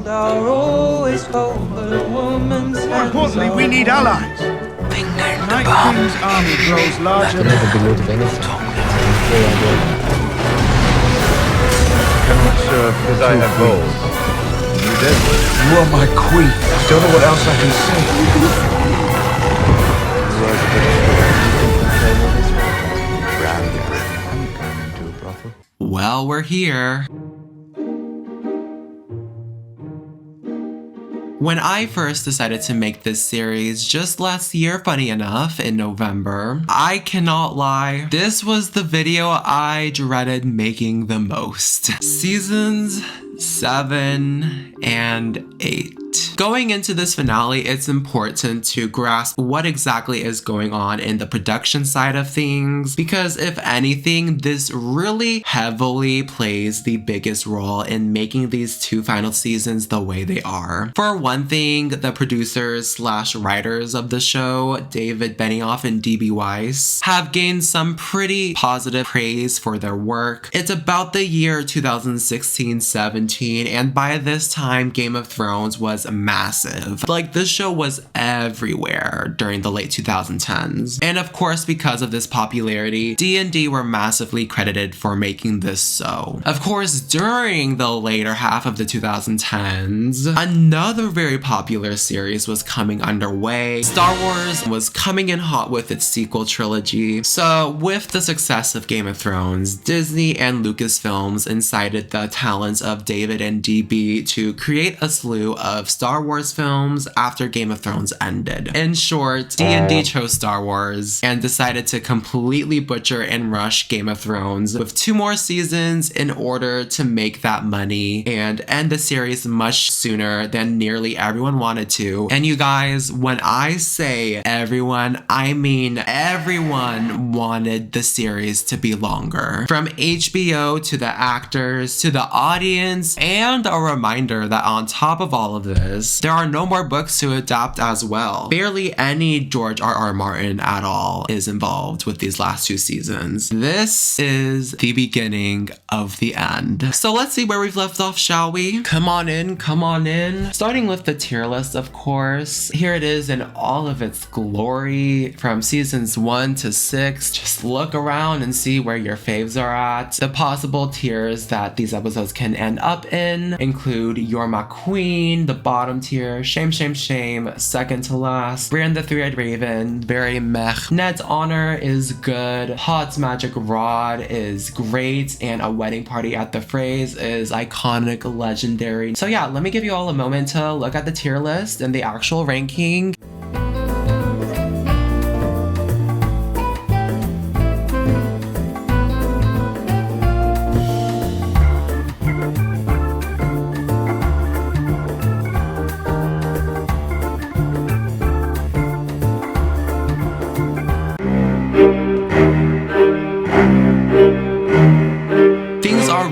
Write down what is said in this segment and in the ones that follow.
gold are always cold, but a woman's More hands importantly, we are need warm. allies. Night King's army grows larger. Can never be rid of anything. Very idea. Cannot serve Because I have goals. You did. You are my queen. Don't know what else I can say. Well, we're here. When I first decided to make this series just last year, funny enough, in November, I cannot lie, this was the video I dreaded making the most. Seasons 7 and 8. Going into this finale, it's important to grasp what exactly is going on in the production side of things, because if anything, this really heavily plays the biggest role in making these two final seasons the way they are. For one thing, the producers slash writers of the show, David Benioff and DB Weiss, have gained some pretty positive praise for their work. It's about the year 2016-17, and by this time, Game of Thrones was massive. Like, this show was everywhere during the late 2010s. And of course, because of this popularity, D&D were massively credited for making this so. Of course, during the later half of the 2010s, another very popular series was coming underway. Star Wars was coming in hot with its sequel trilogy. So with the success of Game of Thrones, Disney and Lucasfilms incited the talents of David and DB to create a slew of Star Wars films after Game of Thrones ended. In short, D&D chose Star Wars and decided to completely butcher and rush Game of Thrones with 2 more seasons in order to make that money and end the series much sooner than nearly everyone wanted to. And you guys, when I say everyone, I mean everyone wanted the series to be longer. From HBO to the actors to the audience, and a reminder that on top of all of this, there are no more books to adapt as well. Barely any George R.R. Martin at all is involved with these last 2 seasons. This is the beginning of the end. So let's see where we've left off, shall we? Come on in, come on in. Starting with the tier list, of course. Here it is in all of its glory from seasons 1 to 6. Just look around and see where your faves are at. The possible tiers that these episodes can end up in include You're My Queen, the bottom tier, Shame, Shame, Shame, second to last, Brienne the Three-Eyed Raven, very meh. Ned's Honor is good, Hod's Magic Rod is great, and A Wedding Party at the Phrase is iconic, legendary. So yeah, let me give you all a moment to look at the tier list and the actual ranking.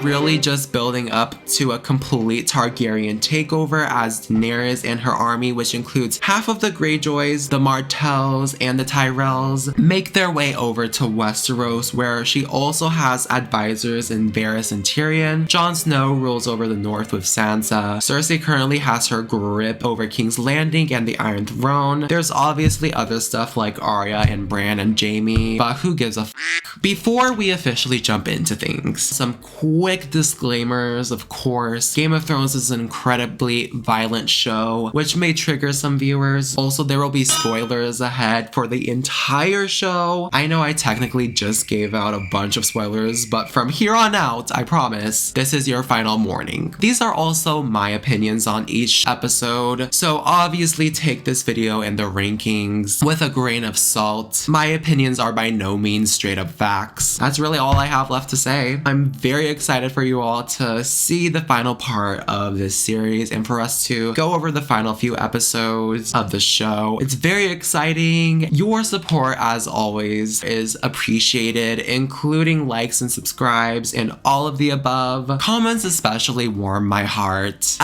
Really just building up to a complete Targaryen takeover as Daenerys and her army, which includes half of the Greyjoys, the Martells, and the Tyrells, make their way over to Westeros, where she also has advisors in Varys and Tyrion. Jon Snow rules over the north with Sansa. Cersei currently has her grip over King's Landing and the Iron Throne. There's obviously other stuff like Arya and Bran and Jamie, but who gives a f***? Before we officially jump into things, some quick disclaimers. Of course, Game of Thrones is an incredibly violent show, which may trigger some viewers. Also, there will be spoilers ahead for the entire show. I know I technically just gave out a bunch of spoilers, but from here on out, I promise, this is your final warning. These are also my opinions on each episode, so obviously take this video and the rankings with a grain of salt. My opinions are by no means straight up facts. That's really all I have left to say. I'm very excited for you all to see the final part of this series and for us to go over the final few episodes of the show. It's very exciting. Your support, as always, is appreciated, including likes and subscribes and all of the above. Comments especially warm my heart.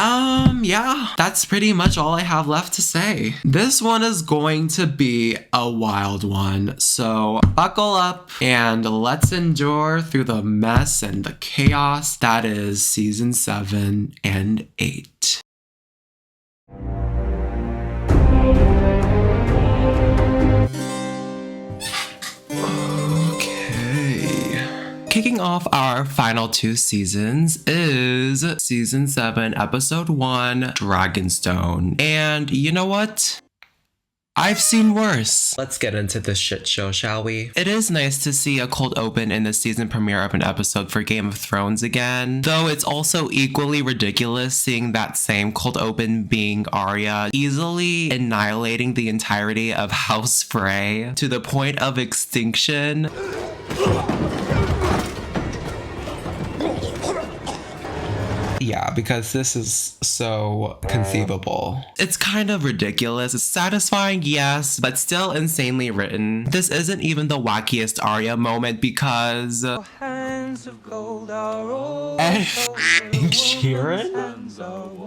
Yeah, that's pretty much all I have left to say. This one is going to be a wild one, so buckle up and let's endure through the mess and the chaos that is season 7 and 8. kicking off our final 2 seasons is Season 7, Episode 1, Dragonstone. And you know what? I've seen worse. Let's get into this shit show, shall we? It is nice to see a cold open in the season premiere of an episode for Game of Thrones again, though it's also equally ridiculous seeing that same cold open being Arya easily annihilating the entirety of House Frey to the point of extinction. Yeah, because this is so conceivable. It's kind of ridiculous. It's satisfying, yes, but still insanely written. This isn't even the wackiest Arya moment because... Hands of gold are all and Sheeran?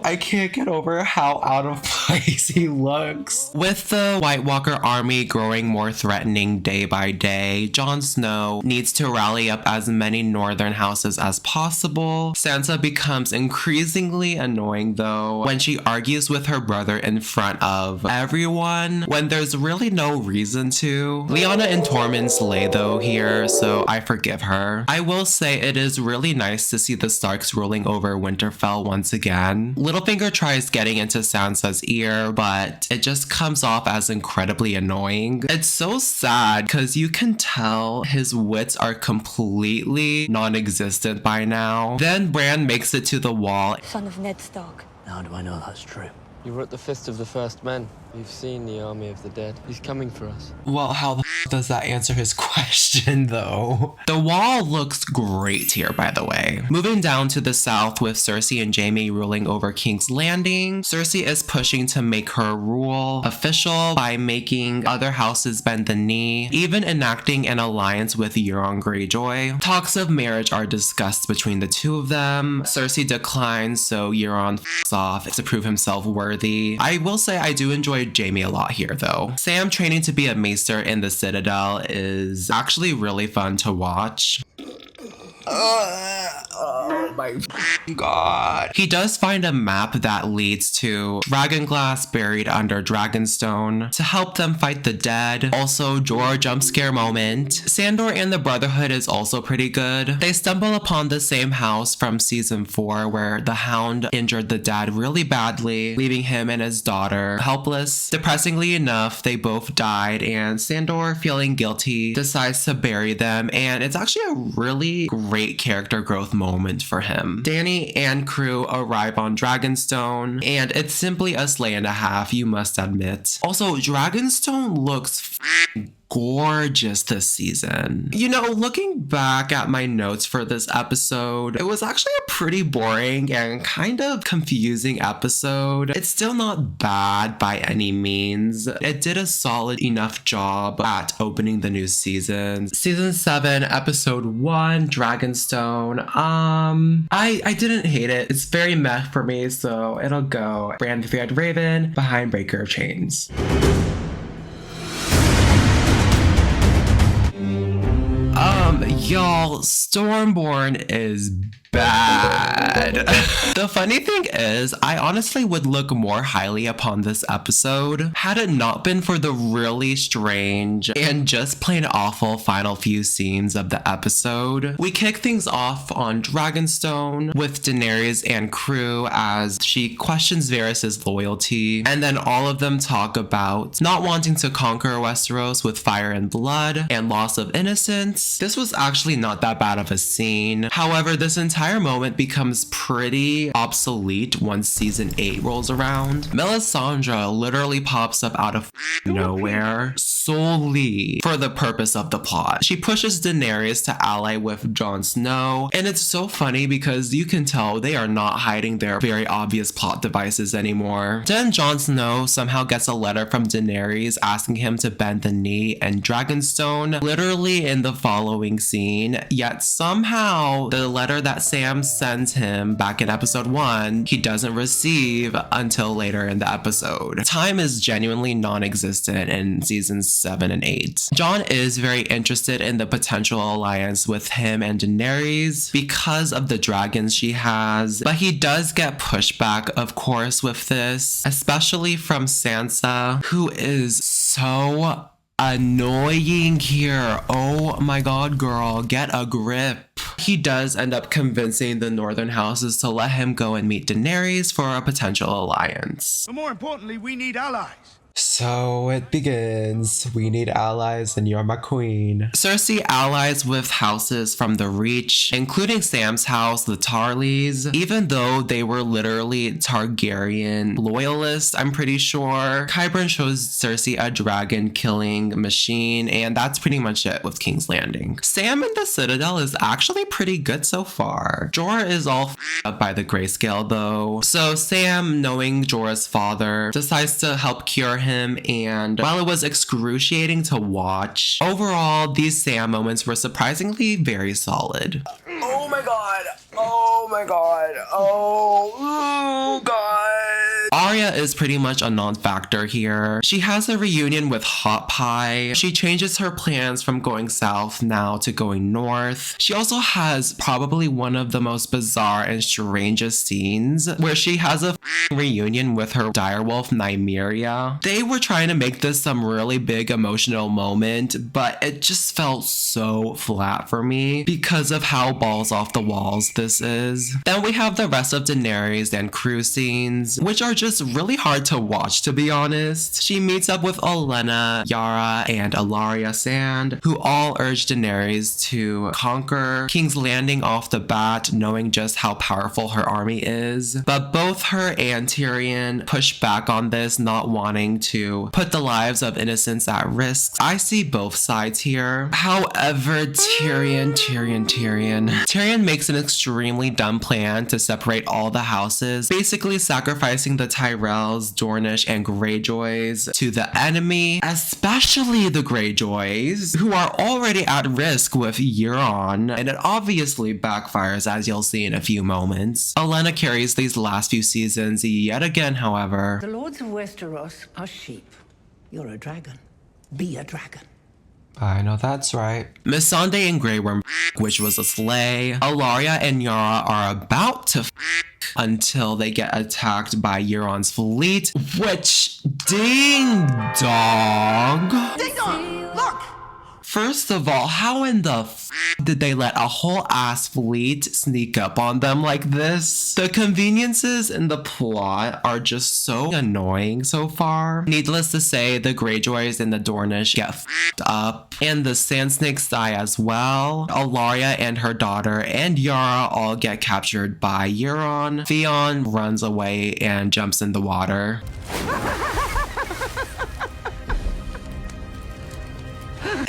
I can't get over how out of place he looks. With the White Walker army growing more threatening day by day, Jon Snow needs to rally up as many northern houses as possible. Sansa becomes increasingly annoying though when she argues with her brother in front of everyone when there's really no reason to. Lyanna and Tormund slay though here, so I forgive her. I will say it is really nice to see the Starks ruling over Winterfell once again. Littlefinger tries getting into Sansa's ear, but it just comes off as incredibly annoying. It's so sad because you can tell his wits are completely non-existent by now. Then Bran makes it to the wall. Son of Ned Stark. How do I know that's true? You were at the Fist of the First Men. You've seen the army of the dead. He's coming for us. Well, how the does that answer his question, though? The wall looks great here, by the way. Moving down to the south with Cersei and Jamie ruling over King's Landing, Cersei is pushing to make her rule official by making other houses bend the knee, even enacting an alliance with Euron Greyjoy. Talks of marriage are discussed between the two of them. Cersei declines, so Euron f***s off to prove himself worthy. I will say I do enjoy Jamie a lot here though. Sam training to be a maester in the Citadel is actually really fun to watch. Oh my god. He does find a map that leads to Dragonglass buried under Dragonstone to help them fight the dead. Also, Jorah jump scare moment. Sandor and the Brotherhood is also pretty good. They stumble upon the same house from season 4 where the Hound injured the dad really badly, leaving him and his daughter helpless. Depressingly enough, they both died and Sandor, feeling guilty, decides to bury them, and it's actually a really great character growth moment for him. Dany and crew arrive on Dragonstone, and it's simply a slay and a half, you must admit. Also, Dragonstone looks gorgeous this season. You know, looking back at my notes for this episode, it was actually a pretty boring and kind of confusing episode. It's still not bad by any means. It did a solid enough job at opening the new season. Season 7, episode 1, Dragonstone. I didn't hate it. It's very meh for me, so it'll go Brand the Red Raven behind Breaker of Chains. Y'all, Stormborn is bad. The funny thing is, I honestly would look more highly upon this episode had it not been for the really strange and just plain awful final few scenes of the episode. We kick things off on Dragonstone with Daenerys and crew as she questions Varys' loyalty, and then all of them talk about not wanting to conquer Westeros with fire and blood and loss of innocence. This was actually not that bad of a scene. However, this entire moment becomes pretty obsolete once season 8 rolls around. Melisandre literally pops up out of nowhere solely for the purpose of the plot. She pushes Daenerys to ally with Jon Snow, and it's so funny because you can tell they are not hiding their very obvious plot devices anymore. Then Jon Snow somehow gets a letter from Daenerys asking him to bend the knee and Dragonstone literally in the following scene, yet somehow the letter that Sam sends him back in episode 1, he doesn't receive until later in the episode. Time is genuinely non-existent in seasons 7 and 8. Jon is very interested in the potential alliance with him and Daenerys because of the dragons she has, but he does get pushback, of course, with this, especially from Sansa, who is so annoying here. Oh my god, girl, get a grip. He does end up convincing the northern houses to let him go and meet Daenerys for a potential alliance. But more importantly, we need allies. So it begins. We need allies and you're my queen. Cersei allies with houses from the Reach, including Sam's house, the Tarleys, even though they were literally Targaryen loyalists, I'm pretty sure. Qyburn shows Cersei a dragon killing machine, and that's pretty much it with King's Landing. Sam in the Citadel is actually pretty good so far. Jorah is all up by the grayscale though. So Sam, knowing Jorah's father, decides to help cure him, and while it was excruciating to watch, overall these Sam moments were surprisingly very solid. Oh my god. Oh my god. Oh god. Arya is pretty much a non-factor here. She has a reunion with Hot Pie. She changes her plans from going south now to going north. She also has probably one of the most bizarre and strangest scenes where she has a reunion with her direwolf Nymeria. They were trying to make this some really big emotional moment, but it just felt so flat for me because of how balls off the walls this is. Then we have the rest of Daenerys and crew scenes, which are just really hard to watch, to be honest. She meets up with Olenna, Yara, and Ellaria Sand, who all urge Daenerys to conquer King's Landing off the bat, knowing just how powerful her army is. But both her and Tyrion push back on this, not wanting to put the lives of innocents at risk. I see both sides here. However, Tyrion makes an extremely dumb plan to separate all the houses, basically sacrificing the Tyrells, Dornish, and Greyjoys to the enemy, especially the Greyjoys, who are already at risk with Euron, and it obviously backfires, as you'll see in a few moments. Olenna carries these last few seasons yet again, however. The lords of Westeros are sheep. You're a dragon. Be a dragon. I know that's right. Missandei and Grey Worm, which was a slay. Ellaria and Yara are about to until they get attacked by Euron's fleet, which ding dong. Ding dong! Look! First of all, how in the did they let a whole ass fleet sneak up on them like this? The conveniences in the plot are just so annoying so far. Needless to say, the Greyjoys and the Dornish get up, and the Sand Snakes die as well. Ellaria and her daughter and Yara all get captured by Euron. Theon runs away and jumps in the water.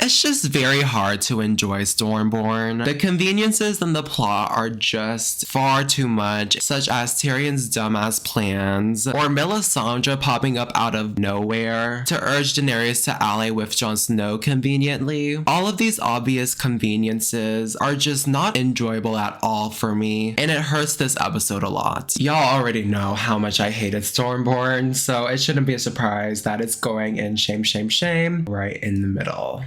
It's just very hard to enjoy Stormborn. The conveniences in the plot are just far too much, such as Tyrion's dumbass plans, or Melisandre popping up out of nowhere to urge Daenerys to ally with Jon Snow conveniently. All of these obvious conveniences are just not enjoyable at all for me, and it hurts this episode a lot. Y'all already know how much I hated Stormborn, so it shouldn't be a surprise that it's going in shame right in the middle.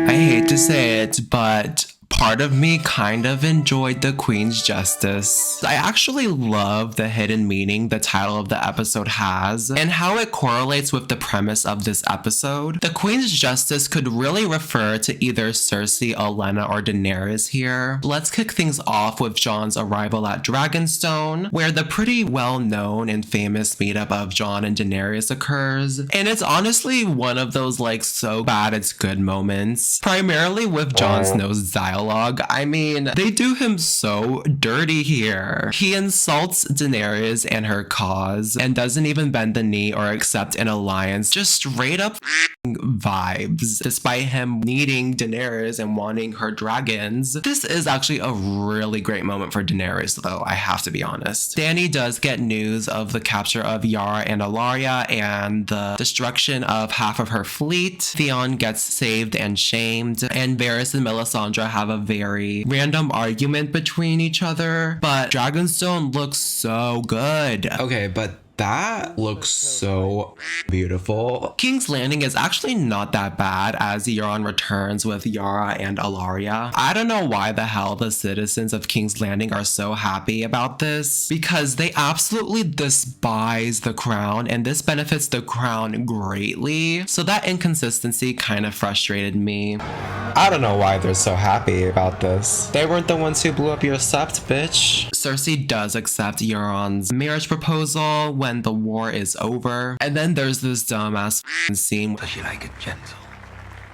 I hate to say it, but part of me kind of enjoyed the Queen's Justice. I actually love the hidden meaning the title of the episode has and how it correlates with the premise of this episode. The Queen's Justice could really refer to either Cersei, Olenna, or Daenerys here. Let's kick things off with Jon's arrival at Dragonstone, where the pretty well-known and famous meetup of Jon and Daenerys occurs. And it's honestly one of those like so bad it's good moments, primarily with Jon Snow's dialogue. I mean, they do him so dirty here. He insults Daenerys and her cause and doesn't even bend the knee or accept an alliance. Just straight up vibes, despite him needing Daenerys and wanting her dragons. This is actually a really great moment for Daenerys though, I have to be honest. Dany does get news of the capture of Yara and Ellaria and the destruction of half of her fleet. Theon gets saved and shamed, and Varys and Melisandre have a very random argument between each other, but Dragonstone looks so good. Okay, but That looks so beautiful. King's Landing is actually not that bad as Euron returns with Yara and Alaria. I don't know why the hell the citizens of King's Landing are so happy about this, because they absolutely despise the crown, and this benefits the crown greatly. So that inconsistency kind of frustrated me. I don't know why they're so happy about this. They weren't the ones who blew up your sept, bitch. Cersei does accept Euron's marriage proposal when the war is over. And then there's this dumbass scene. Does you like it gentle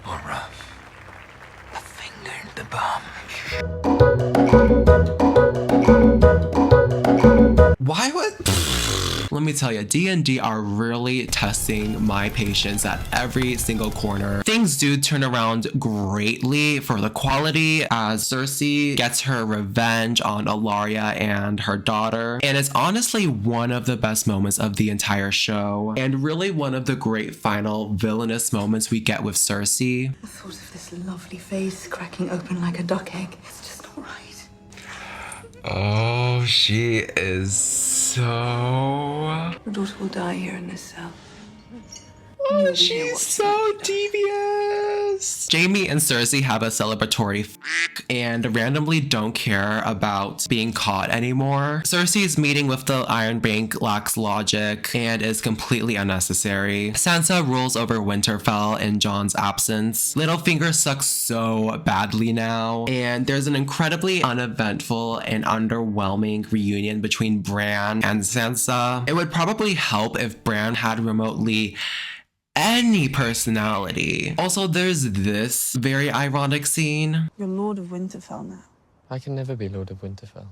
or rough? A finger in the bum. Why would... Let me tell you, D&D are really testing my patience at every single corner. Things do turn around greatly for the quality as Cersei gets her revenge on Alaria and her daughter. And it's honestly one of the best moments of the entire show, and really one of the great final villainous moments we get with Cersei. The thought of this lovely face cracking open like a duck egg, it's just not right. Oh, she is so... Your daughter will die here in this cell. Oh, she's so devious. Jamie and Cersei have a celebratory and randomly don't care about being caught anymore. Cersei's meeting with the Iron Bank lacks logic and is completely unnecessary. Sansa rules over Winterfell in Jon's absence. Littlefinger sucks so badly now, and there's an incredibly uneventful and underwhelming reunion between Bran and Sansa. It would probably help if Bran had remotely any personality. Also, there's this very ironic scene. You're Lord of Winterfell now. I can never be Lord of Winterfell.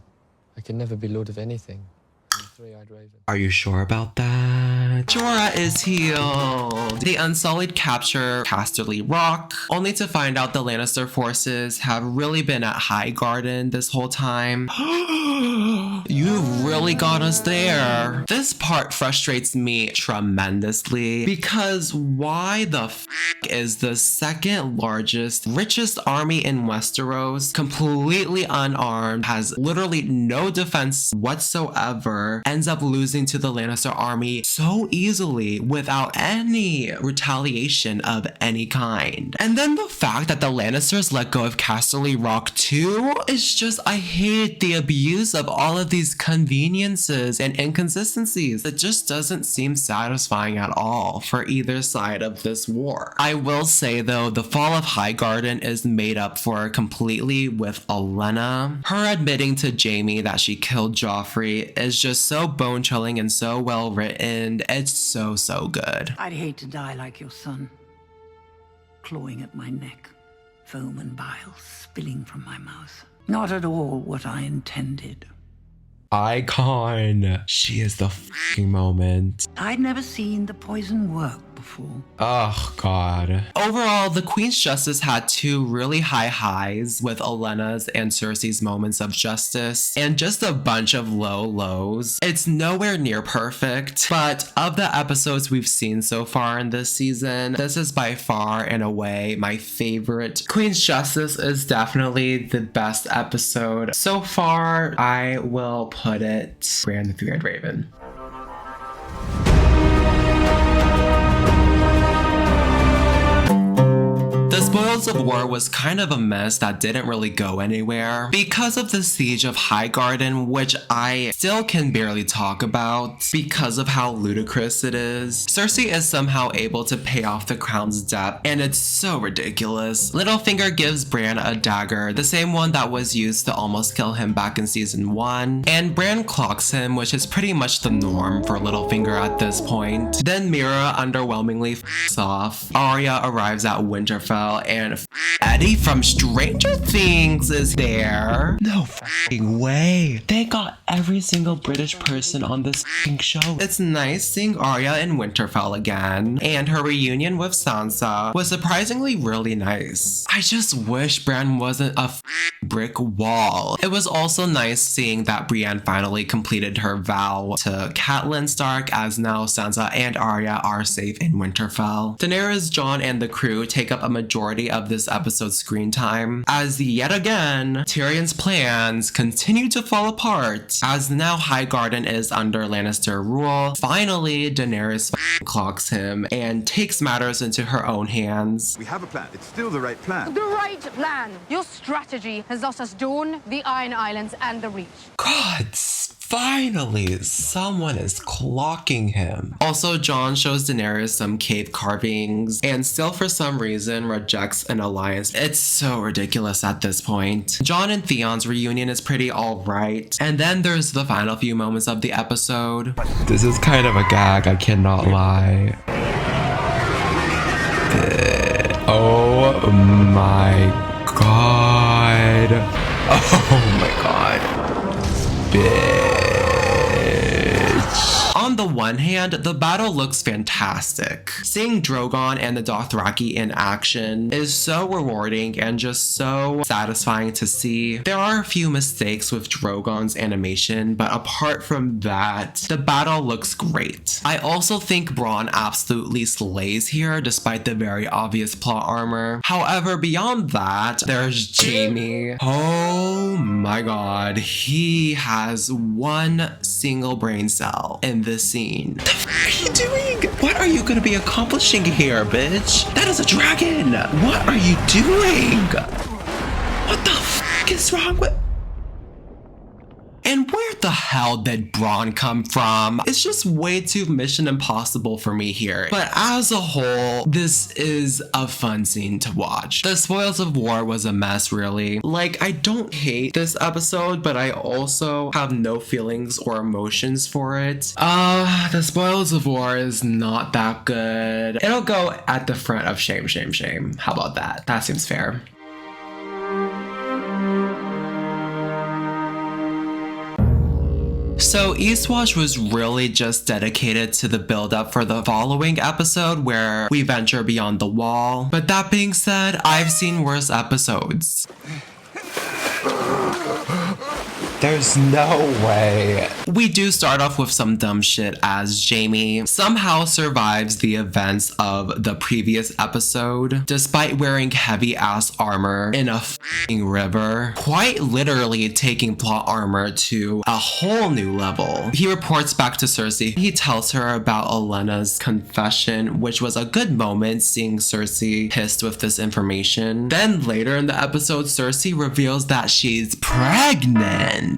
I can never be Lord of anything. I'm a three-eyed raven. Are you sure about that? Jorah is healed. The Unsullied capture Casterly Rock, only to find out the Lannister forces have really been at Highgarden this whole time. You really got us there. This part frustrates me tremendously, because why the f is the second largest, richest army in Westeros completely unarmed, has literally no defense whatsoever, ends up losing to the Lannister army so easily without any retaliation of any kind. And then the fact that the Lannisters let go of Casterly Rock too is just, I hate the abuse of all of these conveniences and inconsistencies. It just doesn't seem satisfying at all for either side of this war. I will say though, the fall of Highgarden is made up for completely with Olenna. Her admitting to Jamie that she killed Joffrey is just so bone-chilling and so well written. It's so good. I'd hate to die like your son, clawing at my neck, foam and bile spilling from my mouth. Not at all what I intended. Icon. She is the fucking moment. I'd never seen the poison work before. Oh god. Overall, the Queen's Justice had two really high highs with Olenna's and Cersei's moments of justice, and just a bunch of low lows. It's nowhere near perfect, but of the episodes we've seen so far in this season, this is by far and away my favorite. Queen's Justice is definitely the best episode so far. I will put it Bran the Three-Eyed Raven. The Spoils of War was kind of a mess that didn't really go anywhere because of the siege of Highgarden, which I still can barely talk about because of how ludicrous it is. Cersei is somehow able to pay off the crown's debt, and it's so ridiculous. Littlefinger gives Bran a dagger, the same one that was used to almost kill him back in season 1, and Bran clocks him, which is pretty much the norm for Littlefinger at this point. Then Mira underwhelmingly f***s off. Arya arrives at Winterfell, and Eddie from Stranger Things is there. No f***ing way. They got every single British person on this f***ing show. It's nice seeing Arya in Winterfell again, and her reunion with Sansa was surprisingly really nice. I just wish Bran wasn't a brick wall. It was also nice seeing that Brienne finally completed her vow to Catelyn Stark, as now Sansa and Arya are safe in Winterfell. Daenerys, Jon, and the crew take up a majority of of this episode's screen time, as yet again, Tyrion's plans continue to fall apart, as now Highgarden is under Lannister rule. Finally, Daenerys clocks him and takes matters into her own hands. We have a plan. It's still the right plan. The right plan. Your strategy has lost us Dawn, the Iron Islands, and the Reach. God, finally, someone is clocking him. Also, Jon shows Daenerys some cave carvings and still for some reason rejects an alliance. It's so ridiculous at this point. Jon and Theon's reunion is pretty alright. And then there's the final few moments of the episode. This is kind of a gag, I cannot lie. Oh my god. Oh my god. Bitch. On the one hand, the battle looks fantastic. Seeing Drogon and the Dothraki in action is so rewarding and just so satisfying to see. There are a few mistakes with Drogon's animation, but apart from that, the battle looks great. I also think Bronn absolutely slays here despite the very obvious plot armor. However, beyond that, there's Jamie. Oh my god, he has one single brain cell in this scene. What the f are you doing? What are you gonna be accomplishing here, bitch? That is a dragon! What are you doing? What the f is wrong with... And where the hell did Bronn come from? It's just way too Mission Impossible for me here. But as a whole, this is a fun scene to watch. The Spoils of War was a mess, really. Like, I don't hate this episode, but I also have no feelings or emotions for it. The Spoils of War is not that good. It'll go at the front of shame, shame, shame. How about that? That seems fair. So Eastwatch was really just dedicated to the build-up for the following episode where we venture beyond the wall. But that being said, I've seen worse episodes. There's no way. We do start off with some dumb shit as Jamie somehow survives the events of the previous episode despite wearing heavy ass armor in a f***ing river, quite literally taking plot armor to a whole new level. He reports back to Cersei. He tells her about Olenna's confession, which was a good moment seeing Cersei pissed with this information. Then later in the episode, Cersei reveals that she's pregnant.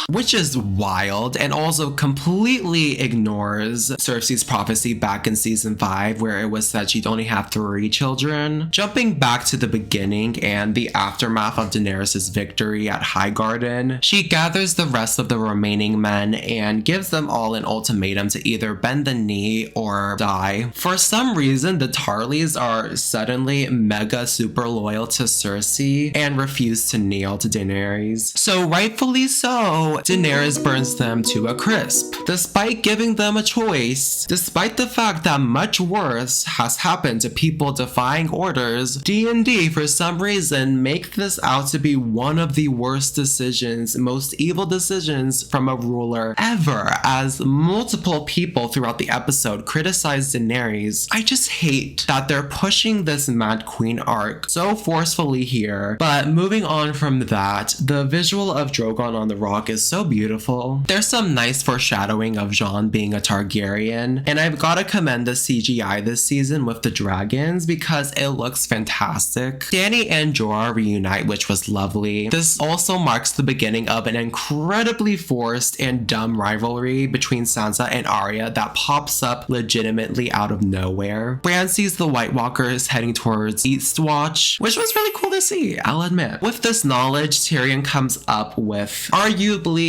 Which is wild and also completely ignores Cersei's prophecy back in season 5 where it was said she'd only have 3 children. Jumping back to the beginning and the aftermath of Daenerys' victory at Highgarden, she gathers the rest of the remaining men and gives them all an ultimatum to either bend the knee or die. For some reason, the Tarleys are suddenly mega super loyal to Cersei and refuse to kneel to Daenerys. So rightfully so, Daenerys burns them to a crisp. Despite giving them a choice, despite the fact that much worse has happened to people defying orders, D&D for some reason make this out to be one of the worst decisions, most evil decisions from a ruler ever, as multiple people throughout the episode criticize Daenerys. I just hate that they're pushing this Mad Queen arc so forcefully here. But moving on from that, the visual of Drogon on the rock is so beautiful. There's some nice foreshadowing of Jon being a Targaryen, and I've gotta commend the CGI this season with the dragons because it looks fantastic. Dany and Jorah reunite, which was lovely. This also marks the beginning of an incredibly forced and dumb rivalry between Sansa and Arya that pops up legitimately out of nowhere. Bran sees the White Walkers heading towards Eastwatch, which was really cool to see, I'll admit. With this knowledge, Tyrion comes up with arguably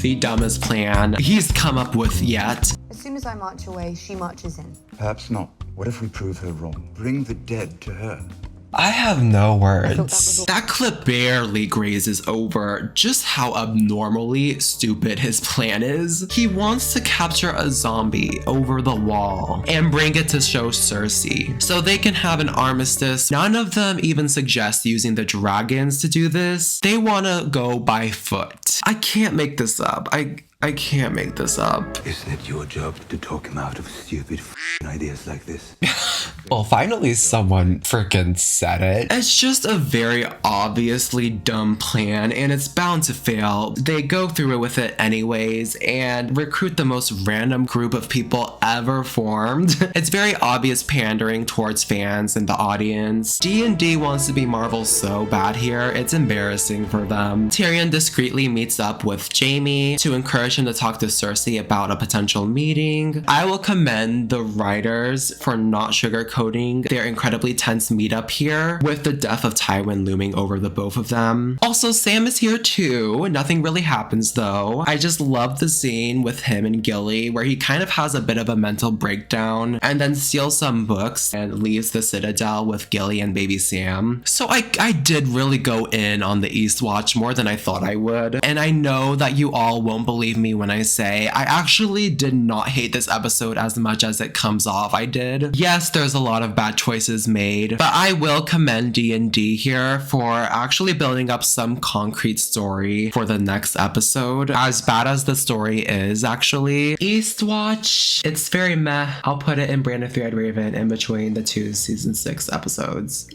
the dumbest plan he's come up with yet. As soon as I march away, she marches in. Perhaps not. What if we prove her wrong? Bring the dead to her. I have no words. That clip barely grazes over just how abnormally stupid his plan is. He wants to capture a zombie over the wall and bring it to show Cersei so they can have an armistice. None of them even suggest using the dragons to do this. They want to go by foot. I can't make this up. I can't make this up. Is it your job to talk him out of stupid ideas like this? Well, finally someone freaking said it. It's just a very obviously dumb plan and it's bound to fail. They go through it with it anyways and recruit the most random group of people ever formed. It's very obvious pandering towards fans and the audience. D&D wants to be Marvel so bad here, it's embarrassing for them. Tyrion discreetly meets up with Jamie to encourage him to talk to Cersei about a potential meeting. I will commend the writers for not sugarcoating their incredibly tense meetup here, with the death of Tywin looming over the both of them. Also, Sam is here too. Nothing really happens though. I just love the scene with him and Gilly where he kind of has a bit of a mental breakdown and then steals some books and leaves the Citadel with Gilly and baby Sam. So I did really go in on the Eastwatch more than I thought I would. And I know that you all won't believe me when I say I actually did not hate this episode as much as it comes off I did. Yes, there's a lot of bad choices made, but I will commend D&D here for actually building up some concrete story for the next episode. As bad as the story is, actually, Eastwatch, it's very meh. I'll put it in Brand of Three-Eyed Raven in between the two season 6 episodes.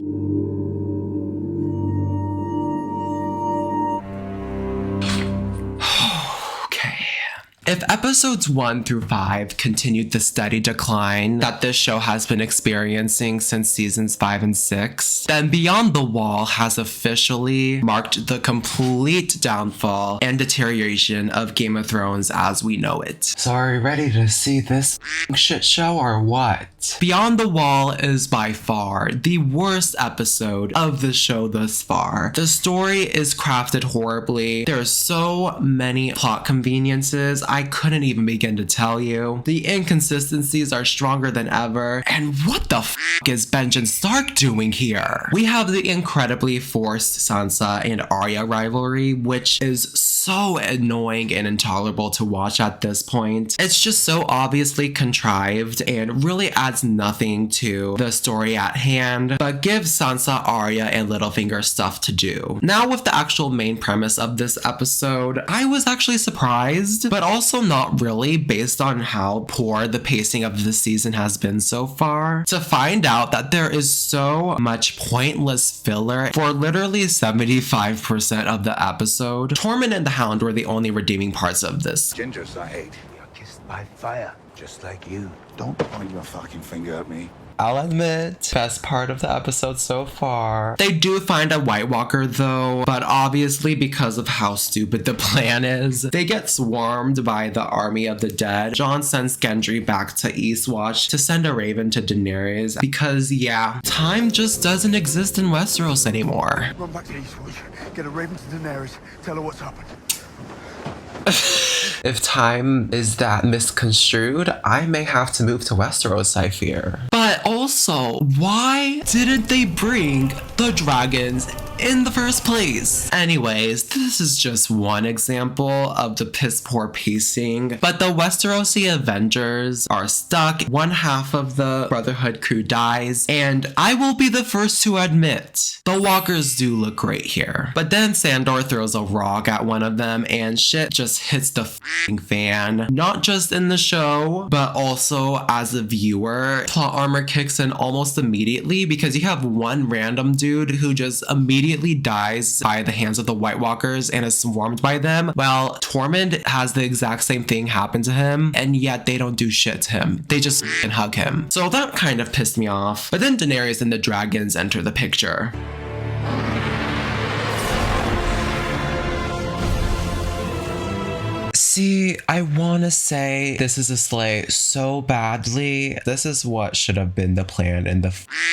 If episodes 1 through 5 continued the steady decline that this show has been experiencing since seasons 5 and 6, then Beyond the Wall has officially marked the complete downfall and deterioration of Game of Thrones as we know it. So are you ready to see this shit show or what? Beyond the Wall is by far the worst episode of the show thus far. The story is crafted horribly. There are so many plot conveniences I couldn't even begin to tell you. The inconsistencies are stronger than ever. And what the f is Benjen Stark doing here? We have the incredibly forced Sansa and Arya rivalry, which is so annoying and intolerable to watch at this point. It's just so obviously contrived and really adds nothing to the story at hand, but gives Sansa, Arya, and Littlefinger stuff to do. Now with the actual main premise of this episode, I was actually surprised, but also not really based on how poor the pacing of this season has been so far, to find out that there is so much pointless filler for literally 75% of the episode. Tormund and the Hound were the only redeeming parts of this. Gingers I hate. You're kissed by fire, just like you. Don't point your fucking finger at me. I'll admit, best part of the episode so far. They do find a White Walker though, but obviously because of how stupid the plan is, they get swarmed by the army of the dead. Jon sends Gendry back to Eastwatch to send a raven to Daenerys because yeah, time just doesn't exist in Westeros anymore. Run back to Eastwatch, get a raven to Daenerys, tell her what's happened. If time is that misconstrued, I may have to move to Westeros, I fear. But also, why didn't they bring the dragons in the first place? Anyways, this is just one example of the piss poor pacing, but the Westerosi Avengers are stuck. One half of the Brotherhood crew dies, and I will be the first to admit, the walkers do look great here. But then Sandor throws a rock at one of them and shit just hits the fan. Not just in the show, but also as a viewer. Plot armor kicks in almost immediately because you have one random dude who just immediately dies by the hands of the White Walkers and is swarmed by them, while Tormund has the exact same thing happen to him, and yet they don't do shit to him. They just hug him. So that kind of pissed me off. But then Daenerys and the dragons enter the picture. See, I want to say this is a slay so badly. This is what should have been the plan in the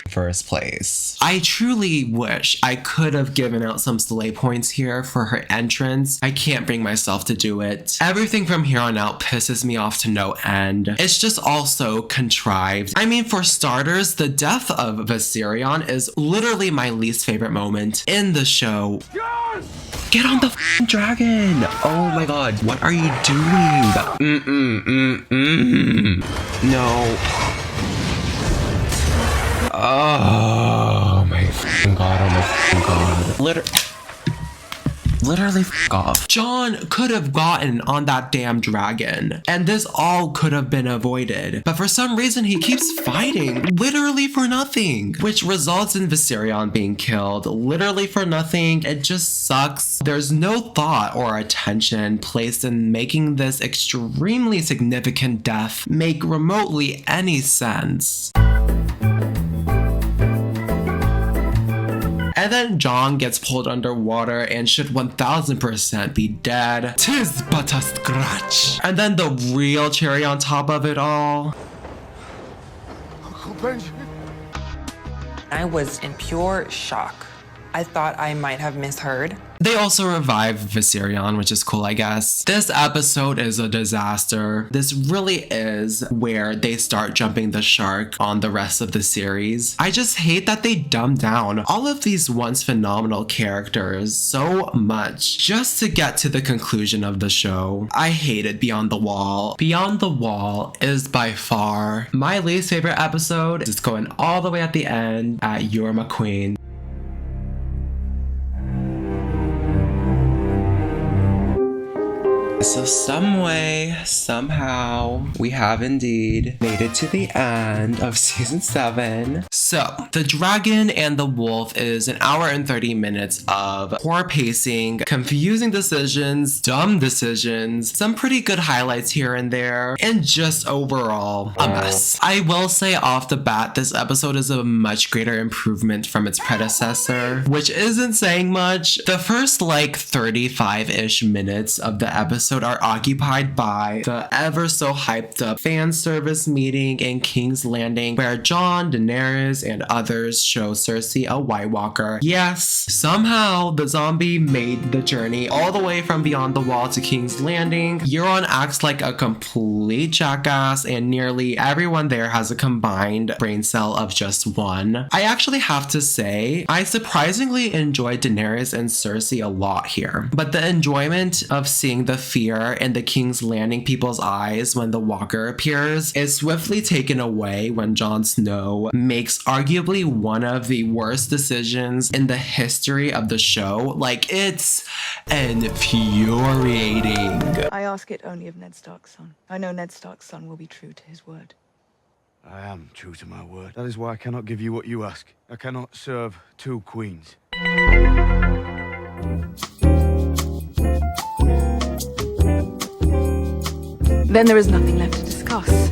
first place. I truly wish I could have given out some slay points here for her entrance. I can't bring myself to do it. Everything from here on out pisses me off to no end. It's just all so contrived. I mean, for starters, the death of Viserion is literally my least favorite moment in the show. Yes! Get on the dragon! Oh my god, what are you doing? No. Oh my god, oh my god. Literally f off. Jon could have gotten on that damn dragon, and this all could have been avoided. But for some reason, he keeps fighting, literally for nothing, which results in Viserion being killed, literally for nothing. It just sucks. There's no thought or attention placed in making this extremely significant death make remotely any sense. And then Jon gets pulled underwater and should 1000% be dead. 'Tis but a scratch. And then the real cherry on top of it all. Uncle Benji. I was in pure shock. I thought I might have misheard. They also revive Viserion, which is cool, I guess. This episode is a disaster. This really is where they start jumping the shark on the rest of the series. I just hate that they dumb down all of these once phenomenal characters so much just to get to the conclusion of the show. I hated Beyond the Wall. Beyond the Wall is by far my least favorite episode. It's going all the way at the end at You're My Queen. So some way, somehow, we have indeed made it to the end of season 7. So, The Dragon and the Wolf is an hour and 30 minutes of poor pacing, confusing decisions, dumb decisions, some pretty good highlights here and there, and just overall a mess. I will say off the bat, this episode is a much greater improvement from its predecessor, which isn't saying much. The first like 35-ish minutes of the episode are occupied by the ever so hyped up fan service meeting in King's Landing where Jon, Daenerys, and others show Cersei a White Walker. Yes, somehow the zombie made the journey all the way from Beyond the Wall to King's Landing. Euron acts like a complete jackass and nearly everyone there has a combined brain cell of just one. I actually have to say, I surprisingly enjoyed Daenerys and Cersei a lot here, but the enjoyment of seeing the fear in the King's Landing people's eyes when the Walker appears is swiftly taken away when Jon Snow makes arguably one of the worst decisions in the history of the show. Like, it's infuriating. I ask it only of Ned Stark's son. I know Ned Stark's son will be true to his word. I am true to my word. That is why I cannot give you what you ask. I cannot serve two queens. Then there is nothing left to discuss.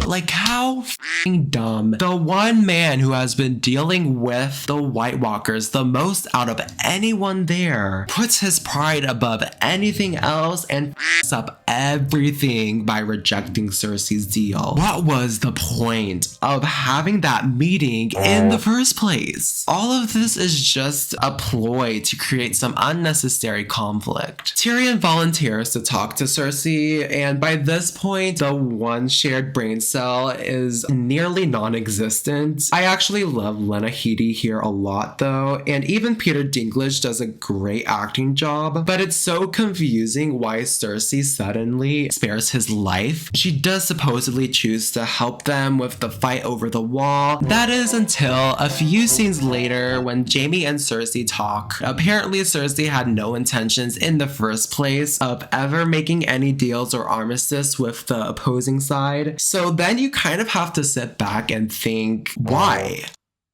Like, how f***ing dumb. The one man who has been dealing with the White Walkers the most out of anyone there puts his pride above anything else and f***s up everything by rejecting Cersei's deal. What was the point of having that meeting in the first place? All of this is just a ploy to create some unnecessary conflict. Tyrion volunteers to talk to Cersei, and by this point, the one shared brain cell is nearly non-existent. I actually love Lena Headey here a lot though, and even Peter Dinklage does a great acting job, but it's so confusing why Cersei suddenly spares his life. She does supposedly choose to help them with the fight over the wall. That is until a few scenes later when Jamie and Cersei talk. Apparently Cersei had no intentions in the first place of ever making any deals or armistice with the opposing side. So then you kind of have to sit back and think, why?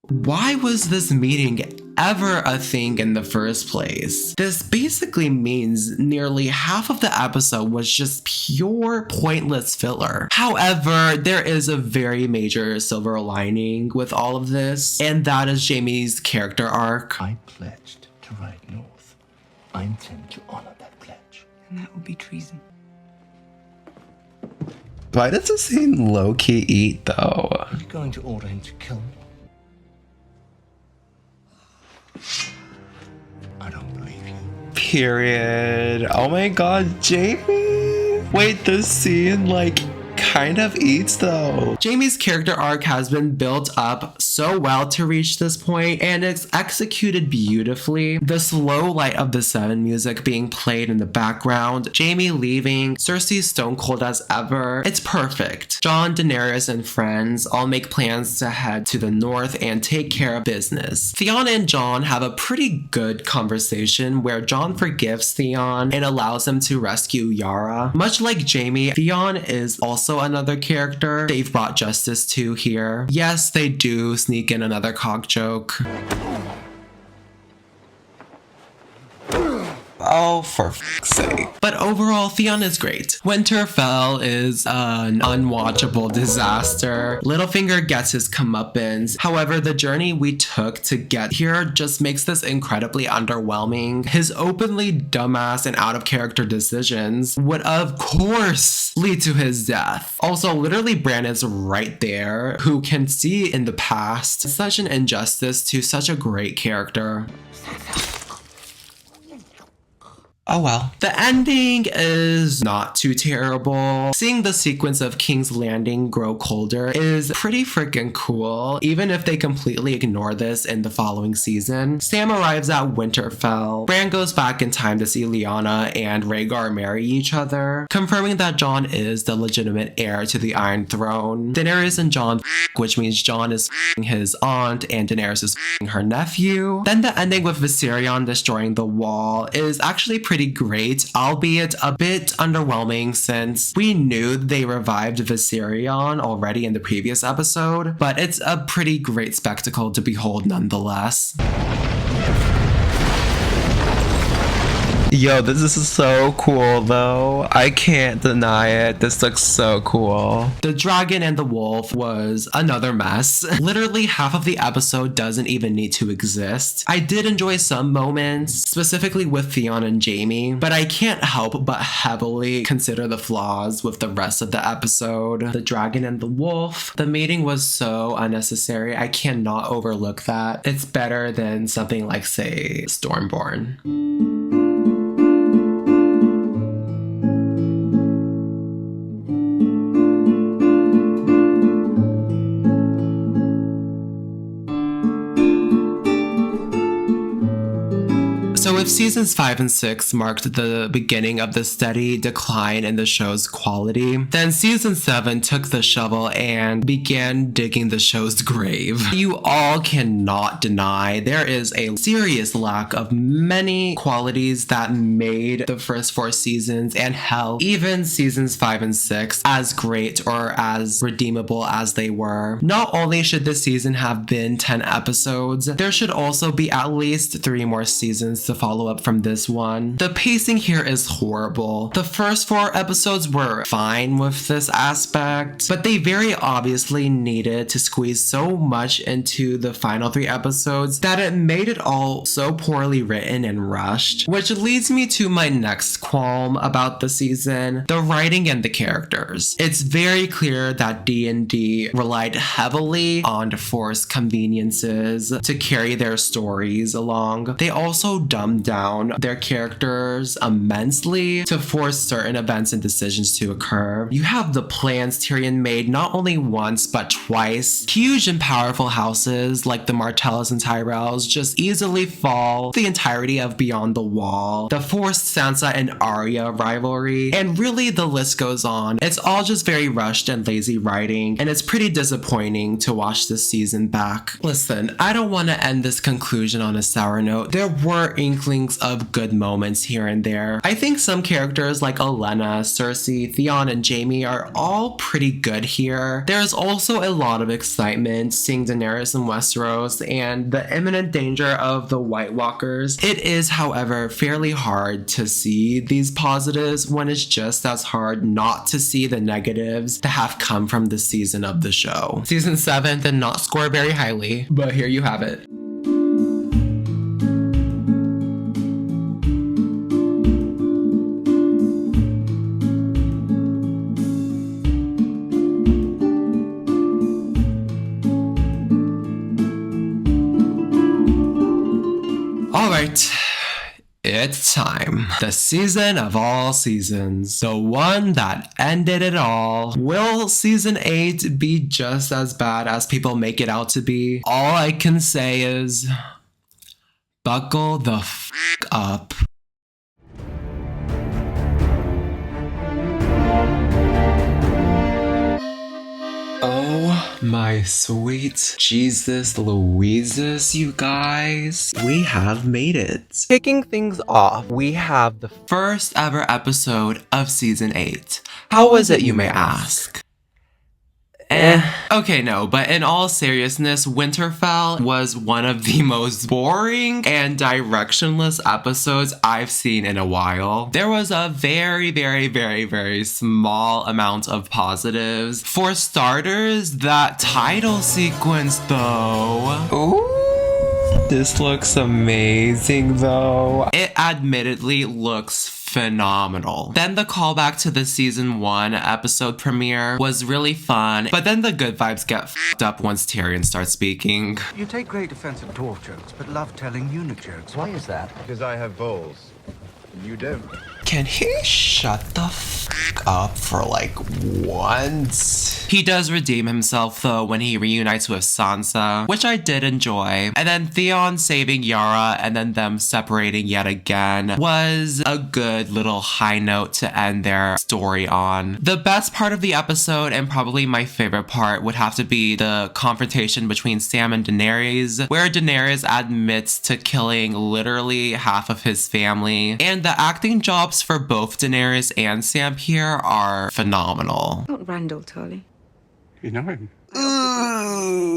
Why was this meeting ever a thing in the first place? This basically means nearly half of the episode was just pure pointless filler. However, there is a very major silver lining with all of this, and that is Jaime's character arc. I pledged to ride north. I intend to honor that pledge. And that would be treason. Why does it seem low-key eat though? Are you going to order him to kill me? I don't believe you. Period. Oh my god, Jamie! Wait, this scene like kind of eats though. Jamie's character arc has been built up so well to reach this point, and it's executed beautifully. The slow light of the Seven music being played in the background, Jamie leaving, Cersei stone cold as ever. It's perfect. Jon, Daenerys, and friends all make plans to head to the north and take care of business. Theon and Jon have a pretty good conversation where Jon forgives Theon and allows him to rescue Yara. Much like Jamie, Theon is also another character they've brought justice to here. Yes, they do sneak in another cock joke. Oh, for fuck's sake. But overall, Theon is great. Winterfell is an unwatchable disaster. Littlefinger gets his comeuppance. However, the journey we took to get here just makes this incredibly underwhelming. His openly dumbass and out-of-character decisions would, of course, lead to his death. Also, literally, Bran is right there, who can see in the past. Such an injustice to such a great character. Oh well. The ending is not too terrible. Seeing the sequence of King's Landing grow colder is pretty freaking cool, even if they completely ignore this in the following season. Sam arrives at Winterfell. Bran goes back in time to see Lyanna and Rhaegar marry each other, confirming that Jon is the legitimate heir to the Iron Throne. Daenerys and Jon which means Jon is his aunt and Daenerys is her nephew. Then the ending with Viserion destroying the wall is actually pretty great, albeit a bit underwhelming since we knew they revived Viserion already in the previous episode, but it's a pretty great spectacle to behold nonetheless. Yo, this is so cool though. I can't deny it. This looks so cool. The dragon and the wolf was another mess. Literally half of the episode doesn't even need to exist. I did enjoy some moments, specifically with Theon and Jamie, but I can't help but heavily consider the flaws with the rest of the episode. The dragon and the wolf, the mating was so unnecessary. I cannot overlook that. It's better than something like, say, Stormborn. So if seasons 5 and 6 marked the beginning of the steady decline in the show's quality, then season 7 took the shovel and began digging the show's grave. You all cannot deny there is a serious lack of many qualities that made the first 4 seasons, and hell, even seasons 5 and 6, as great or as redeemable as they were. Not only should this season have been 10 episodes, there should also be at least 3 more seasons to follow up from this one. The pacing here is horrible. The first 4 episodes were fine with this aspect, but they very obviously needed to squeeze so much into the final 3 episodes that it made it all so poorly written and rushed, which leads me to my next qualm about the season: the writing and the characters. It's very clear that D&D relied heavily on forced conveniences to carry their stories along. They also dumbed down their characters immensely to force certain events and decisions to occur. You have the plans Tyrion made not only once but twice. Huge and powerful houses like the Martellas and Tyrells just easily fall the entirety of Beyond the Wall. The forced Sansa and Arya rivalry, and really the list goes on. It's all just very rushed and lazy writing, and it's pretty disappointing to watch this season back. Listen, I don't want to end this conclusion on a sour note. There were inklings of good moments here and there. I think some characters like Olenna, Cersei, Theon, and Jamie are all pretty good here. There's also a lot of excitement seeing Daenerys in Westeros and the imminent danger of the White Walkers. It is, however, fairly hard to see these positives when it's just as hard not to see the negatives that have come from this season of the show. Season 7 did not score very highly, but here you have it. Alright, It's time. The season of all seasons. The one that ended it all. Will season 8 be just as bad as people make it out to be? All I can say is, buckle the f*** up. Oh my sweet Jesus Louises, you guys. We have made it. Kicking things off, we have the first ever episode of season 8. How was it, you may ask? Okay, no, but in all seriousness, Winterfell was one of the most boring and directionless episodes I've seen in a while. There was a very small amount of positives. For starters, that title sequence though. Ooh. This looks amazing though. It admittedly looks phenomenal. Then the callback to the season 1 episode premiere was really fun, but then the good vibes get f***ed up once Tyrion starts speaking. You take great offense at dwarf jokes, but love telling eunuch jokes. Why is that? Because I have voles. And you don't. Can he shut the f*** up for like once? He does redeem himself though when he reunites with Sansa, which I did enjoy. And then Theon saving Yara and then them separating yet again was a good little high note to end their story on. The best part of the episode, and probably my favorite part, would have to be the confrontation between Sam and Daenerys, where Daenerys admits to killing literally half of his family. And the acting jobs for both Daenerys and Sam here are phenomenal. Not Randall, Tully. You know him? Ooh,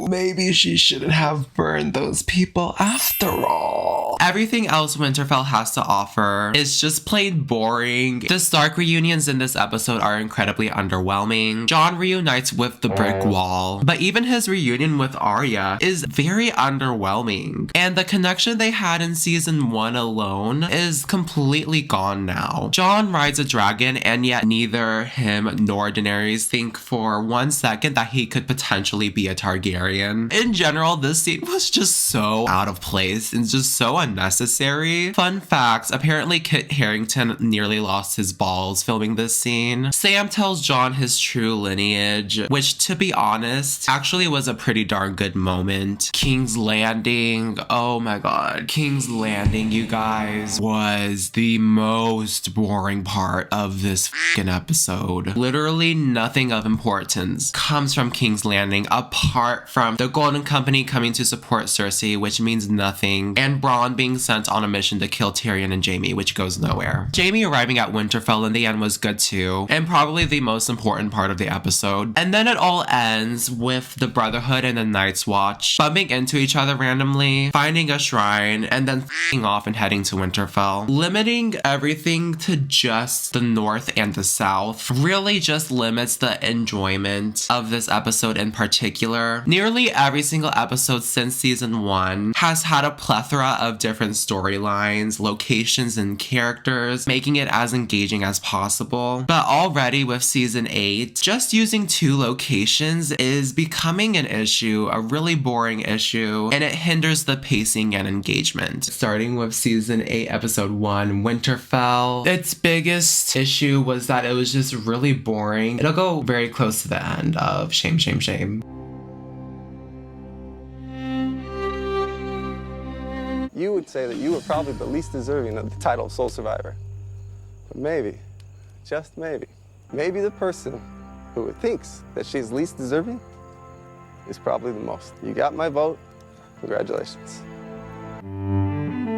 maybe she shouldn't have burned those people after all. Everything else Winterfell has to offer is just plain boring. The Stark reunions in this episode are incredibly underwhelming. Jon reunites with the brick wall, but even his reunion with Arya is very underwhelming. And the connection they had in season 1 alone is completely gone now. Jon rides a dragon, and yet neither him nor Daenerys think for 1 second that he could potentially be a Targaryen. In general, this scene was just so out of place and just so unnecessary. Fun fact, apparently Kit Harington nearly lost his balls filming this scene. Sam tells Jon his true lineage, which to be honest, actually was a pretty darn good moment. King's Landing, oh my god. King's Landing, you guys, was the most boring part of this fucking episode. Literally nothing of importance comes from King's Landing apart from the Golden Company coming to support Cersei, which means nothing, and Bronn being sent on a mission to kill Tyrion and Jamie, which goes nowhere. Jamie arriving at Winterfell in the end was good too, and probably the most important part of the episode. And then it all ends with the Brotherhood and the Night's Watch bumping into each other randomly, finding a shrine, and then f***ing off and heading to Winterfell. Limiting everything to just the North and the South really just limits the enjoyment of this episode in particular. Nearly every single episode since season 1 has had a plethora of different storylines, locations, and characters, making it as engaging as possible. But already with season 8, just using 2 locations is becoming an issue, a really boring issue, and it hinders the pacing and engagement. Starting with season 8, episode 1, Winterfell, its biggest issue was that it was just really boring. It'll go very close to the end of Shame, Shame, Shame. You would say that you were probably the least deserving of the title of Sole Survivor. But maybe, just maybe the person who thinks that she's least deserving is probably the most. You got my vote. Congratulations.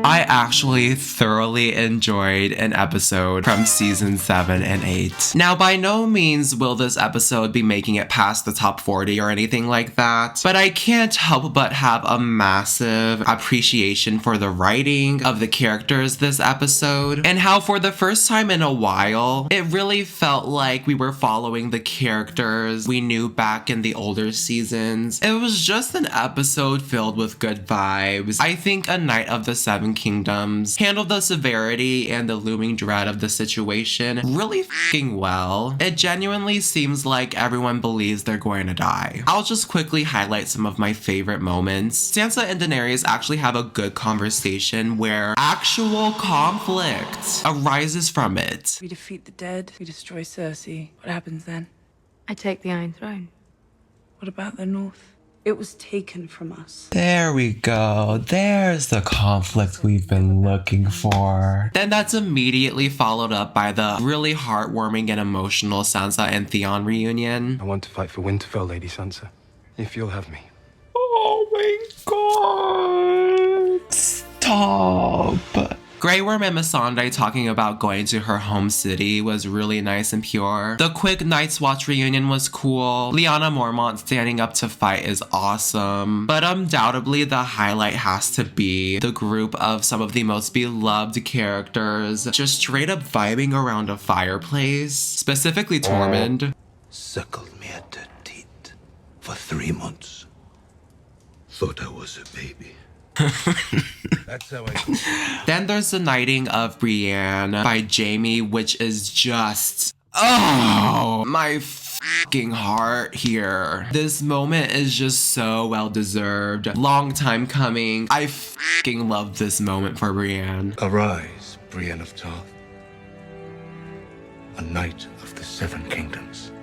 I actually thoroughly enjoyed an episode from season 7 and 8. Now, by no means will this episode be making it past the top 40 or anything like that, but I can't help but have a massive appreciation for the writing of the characters this episode, and how for the first time in a while, it really felt like we were following the characters we knew back in the older seasons. It was just an episode filled with good vibes. I think A Night of the Seven Seven Kingdoms handled the severity and the looming dread of the situation really f***ing well. It genuinely seems like everyone believes they're going to die. I'll just quickly highlight some of my favorite moments. Sansa and Daenerys actually have a good conversation where actual conflict arises from it. We defeat the dead, we destroy Cersei. What happens then? I take the Iron Throne. What about the North? It was taken from us. There we go. There's the conflict we've been looking for. Then that's immediately followed up by the really heartwarming and emotional Sansa and Theon reunion. I want to fight for Winterfell, Lady Sansa, if you'll have me. Oh my god. Stop. Grey Worm and Missandei talking about going to her home city was really nice and pure. The quick Night's Watch reunion was cool. Lyanna Mormont standing up to fight is awesome. But undoubtedly the highlight has to be the group of some of the most beloved characters just straight up vibing around a fireplace. Specifically Tormund. Suckled me at the teat for 3 months. Thought I was a baby. That's how I. Then there's the knighting of Brienne by Jamie, which is just, oh, my fucking heart here. This moment is just so well deserved. Long time coming. I fucking love this moment for Brienne. Arise, Brienne of Tarth, a knight of the Seven Kingdoms.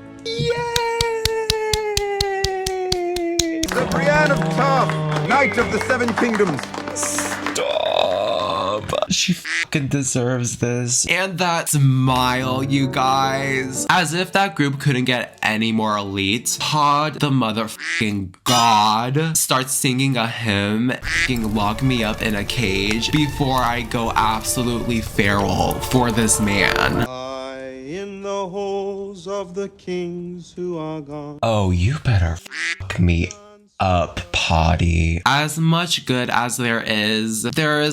The Brienne of Tarth, Knight of the Seven Kingdoms. Stop. She fucking deserves this. And that smile, you guys. As if that group couldn't get any more elite, Pod, the motherfucking god, starts singing a hymn, fucking lock me up in a cage before I go absolutely feral for this man. In the halls of the kings who are gone. Oh, you better fuck me up, Potty. As much good as there is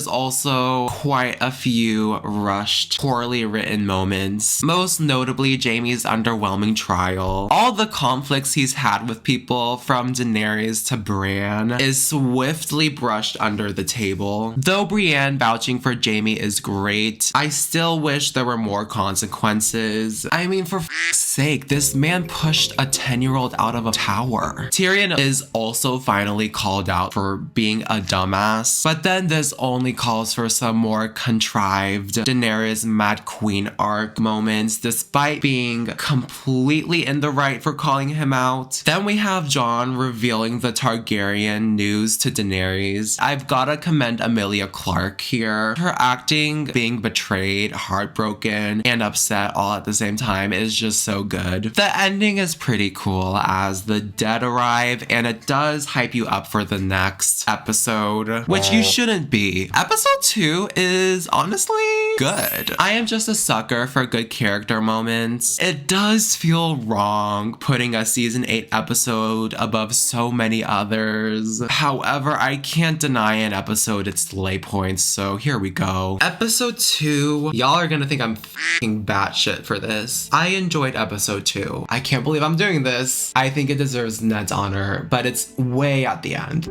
also quite a few rushed, poorly written moments. Most notably, Jaime's underwhelming trial. All the conflicts he's had with people, from Daenerys to Bran, is swiftly brushed under the table. Though Brienne vouching for Jaime is great, I still wish there were more consequences. I mean, for f***'s sake, this man pushed a 10-year-old out of a tower. Tyrion is also finally called out for being a dumbass, but then this only calls for some more contrived Daenerys Mad Queen arc moments, despite being completely in the right for calling him out. Then we have Jon revealing the Targaryen news to Daenerys. I've gotta commend Emilia Clarke here. Her acting, being betrayed, heartbroken, and upset all at the same time is just so good. The ending is pretty cool as the dead arrive, and it does hype you up for the next episode, which you shouldn't be. Episode 2 is honestly good. I am just a sucker for good character moments. It does feel wrong putting a season 8 episode above so many others. However, I can't deny an episode its lay points, so here we go. Episode 2. Y'all are gonna think I'm f***ing batshit for this. I enjoyed episode 2. I can't believe I'm doing this. I think it deserves Ned's honor, but it's way at the end.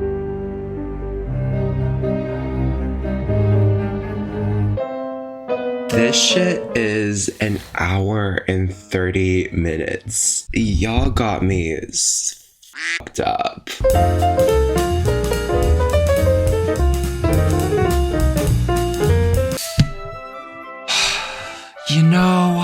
This shit is an hour and 30 minutes. Y'all got me fucked up. You know,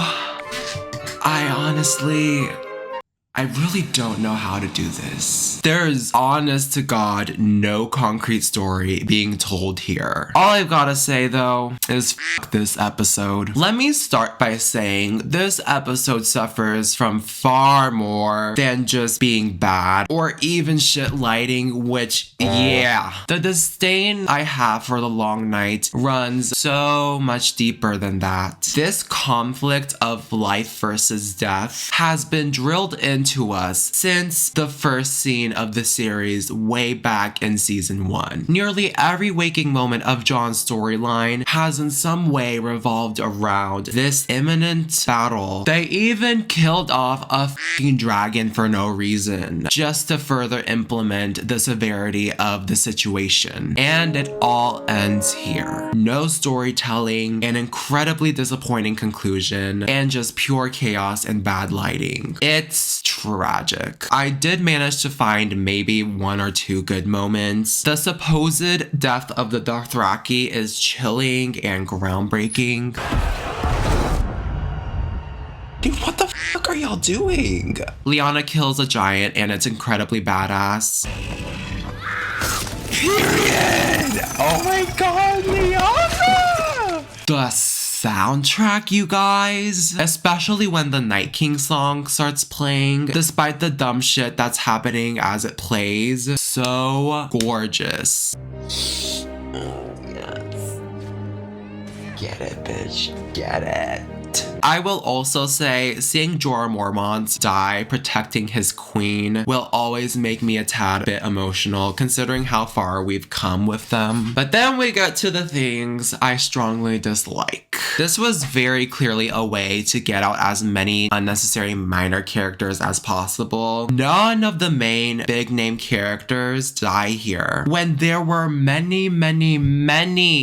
I really don't know how to do this. There's, honest to God, no concrete story being told here. All I've gotta say though is fuck this episode. Let me start by saying this episode suffers from far more than just being bad or even shit lighting, which, yeah. The disdain I have for the Long Night runs so much deeper than that. This conflict of life versus death has been drilled in given to us since the first scene of the series way back in season 1. Nearly every waking moment of Jon's storyline has in some way revolved around this imminent battle. They even killed off a f***ing dragon for no reason, just to further implement the severity of the situation. And it all ends here. No storytelling, an incredibly disappointing conclusion, and just pure chaos and bad lighting. It's tragic. I did manage to find maybe 1 or 2 good moments. The supposed death of the Dothraki is chilling and groundbreaking. Dude, what the fuck are y'all doing? Lyanna kills a giant and it's incredibly badass. Period! Oh my god, Lyanna! The soundtrack, you guys, especially when the Night King song starts playing, despite the dumb shit that's happening as it plays, so gorgeous. Oh, yes. Get it, bitch. Get it. I will also say, seeing Jorah Mormont die protecting his queen will always make me a tad bit emotional, considering how far we've come with them. But then we get to the things I strongly dislike. This was very clearly a way to get out as many unnecessary minor characters as possible. None of the main big name characters die here, when there were many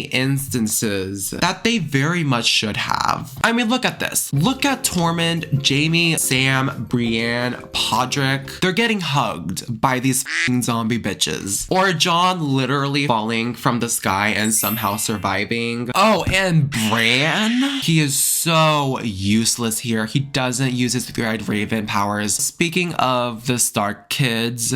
instances that they very much should have. I mean, look at this. Look at Tormund, Jamie, Sam, Brienne, Podrick. They're getting hugged by these f***ing zombie bitches. Or Jon literally falling from the sky and somehow surviving. Oh, and Bran? He is so useless here. He doesn't use his three-eyed raven powers. Speaking of the Stark kids,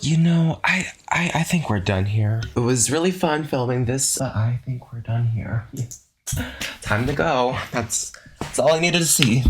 you know, I think we're done here. It was really fun filming this, but I think we're done here. Time to go. That's all I needed to see.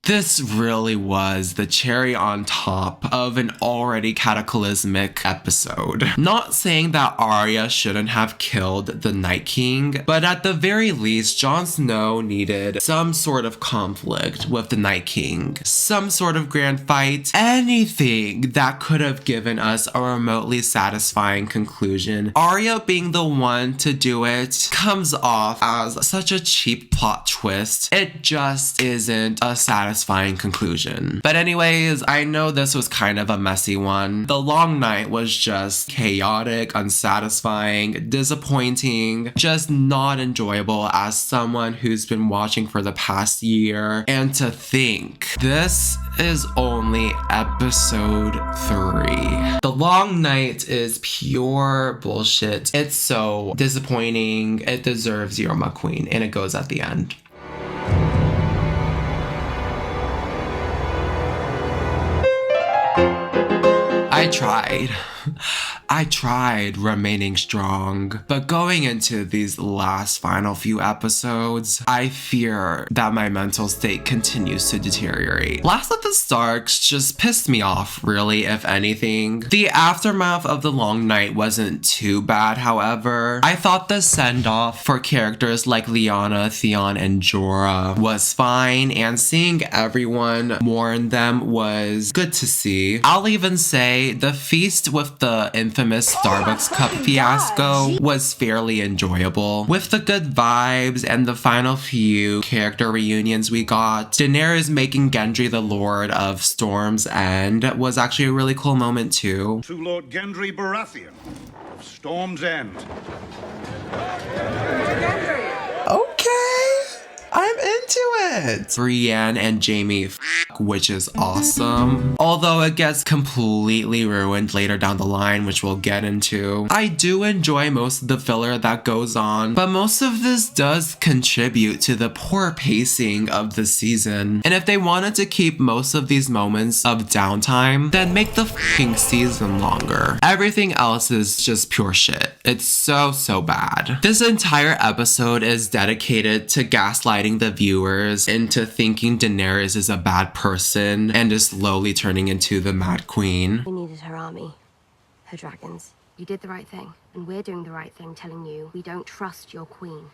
This really was the cherry on top of an already cataclysmic episode. Not saying that Arya shouldn't have killed the Night King, but at the very least, Jon Snow needed some sort of conflict with the Night King. Some sort of grand fight. Anything that could have given us a remotely satisfying conclusion. Arya being the one to do it comes off as such a cheap plot twist. It just isn't a satisfying conclusion. But anyways, I know this was kind of a messy one. The long night was just chaotic, unsatisfying, disappointing, just not enjoyable as someone who's been watching for the past year. And to think, this is only episode 3. The long night is pure bullshit. It's so disappointing. It deserves You're My Queen, and it goes at the end. I tried remaining strong, but going into these last final few episodes, I fear that my mental state continues to deteriorate. Last of the Starks just pissed me off, really, if anything. The aftermath of the long night wasn't too bad, however. I thought the send-off for characters like Lyanna, Theon, and Jorah was fine, and seeing everyone mourn them was good to see. I'll even say the feast with the infamous Starbucks cup fiasco was fairly enjoyable. With the good vibes and the final few character reunions we got, Daenerys making Gendry the Lord of Storm's End was actually a really cool moment too. To Lord Gendry Baratheon of Storm's End. Okay, I'm into it. Brienne and Jamie which is awesome. Although it gets completely ruined later down the line, which we'll get into. I do enjoy most of the filler that goes on, but most of this does contribute to the poor pacing of the season. And if they wanted to keep most of these moments of downtime, then make the f***ing season longer. Everything else is just pure shit. It's so bad. This entire episode is dedicated to gaslighting the viewers into thinking Daenerys is a bad person person and is slowly turning into the Mad Queen. We needed her army, her dragons. You did the right thing, and we're doing the right thing telling you we don't trust your queen.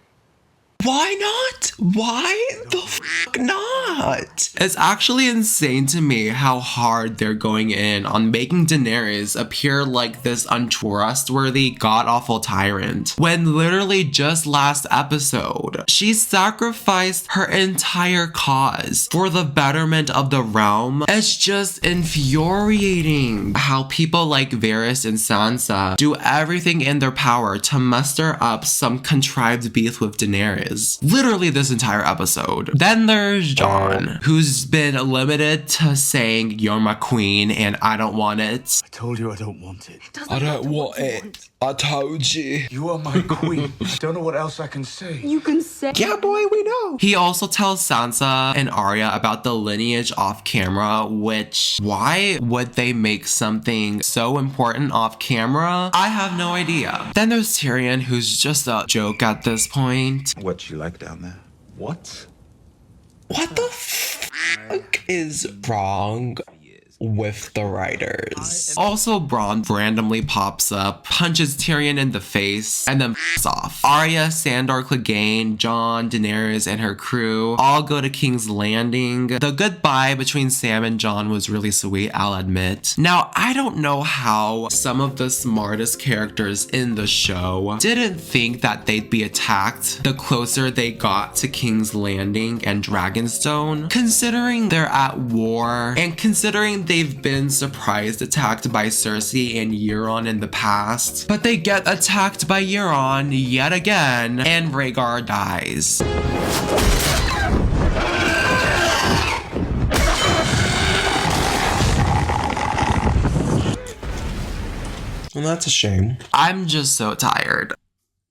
Why not? Why the fuck not? It's actually insane to me how hard they're going in on making Daenerys appear like this untrustworthy, god-awful tyrant. When literally just last episode, she sacrificed her entire cause for the betterment of the realm. It's just infuriating how people like Varys and Sansa do everything in their power to muster up some contrived beef with Daenerys. Literally this entire episode. Then there's Jon, who's been limited to saying, "You're my queen and I don't want it." I told you I don't want it. I don't want it. I told you. You are my queen. I don't know what else I can say. You can say. Yeah, boy, we know. He also tells Sansa and Arya about the lineage off camera, which, why would they make something so important off camera? I have no idea. Then there's Tyrion, who's just a joke at this point. What you like down there? What? What the fuck is wrong with the writers? Also, Bronn randomly pops up, punches Tyrion in the face, and then f***s off. Arya, Sandor Clegane, Jon, Daenerys, and her crew all go to King's Landing. The goodbye between Sam and Jon was really sweet, I'll admit. Now, I don't know how some of the smartest characters in the show didn't think that they'd be attacked the closer they got to King's Landing and Dragonstone, considering they're at war, and considering they've been surprise attacked by Cersei and Euron in the past, but they get attacked by Euron yet again, and Rhaegar dies. Well, that's a shame. I'm just so tired.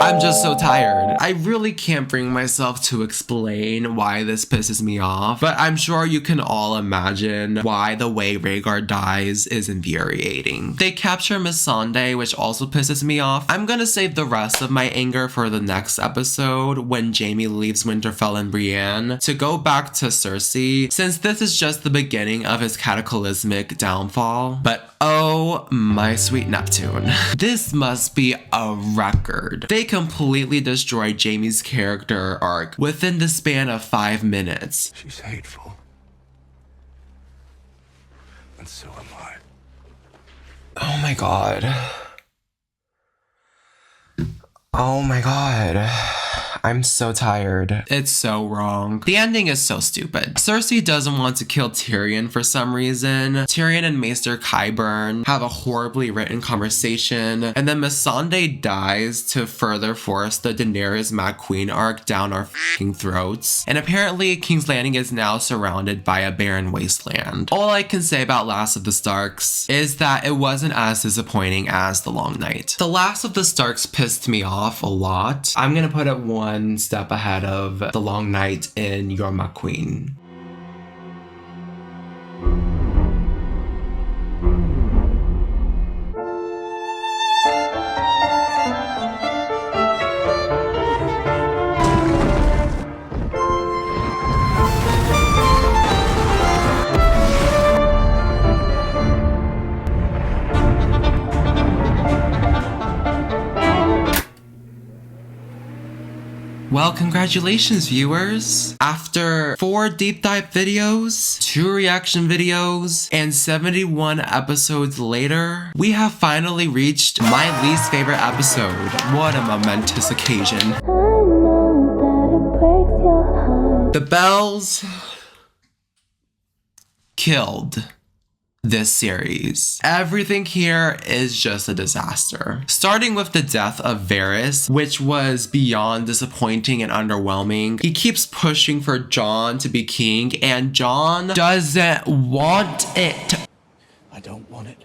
I really can't bring myself to explain why this pisses me off, but I'm sure you can all imagine why the way Rhaegar dies is infuriating. They capture Missandei, which also pisses me off. I'm gonna save the rest of my anger for the next episode when Jamie leaves Winterfell and Brienne to go back to Cersei, since this is just the beginning of his cataclysmic downfall. But oh my sweet Neptune, this must be a record. They completely destroyed Jamie's character arc within the span of 5 minutes. She's hateful. And so am I. Oh my god. Oh my god. I'm so tired. It's so wrong. The ending is so stupid. Cersei doesn't want to kill Tyrion for some reason. Tyrion and Maester Qyburn have a horribly written conversation, and then Missandei dies to further force the Daenerys Mad Queen arc down our f***ing throats. And apparently King's Landing is now surrounded by a barren wasteland. All I can say about Last of the Starks is that it wasn't as disappointing as The Long Night. The Last of the Starks pissed me off a lot. I'm gonna put it one step ahead of The Long Night in You're My Queen. Well, congratulations, viewers. After 4 deep dive videos, 2 reaction videos, and 71 episodes later, we have finally reached my least favorite episode. What a momentous occasion. The Bells killed this series. Everything here is just a disaster. Starting with the death of Varys, which was beyond disappointing and underwhelming. He keeps pushing for Jon to be king, and Jon doesn't want it. I don't want it.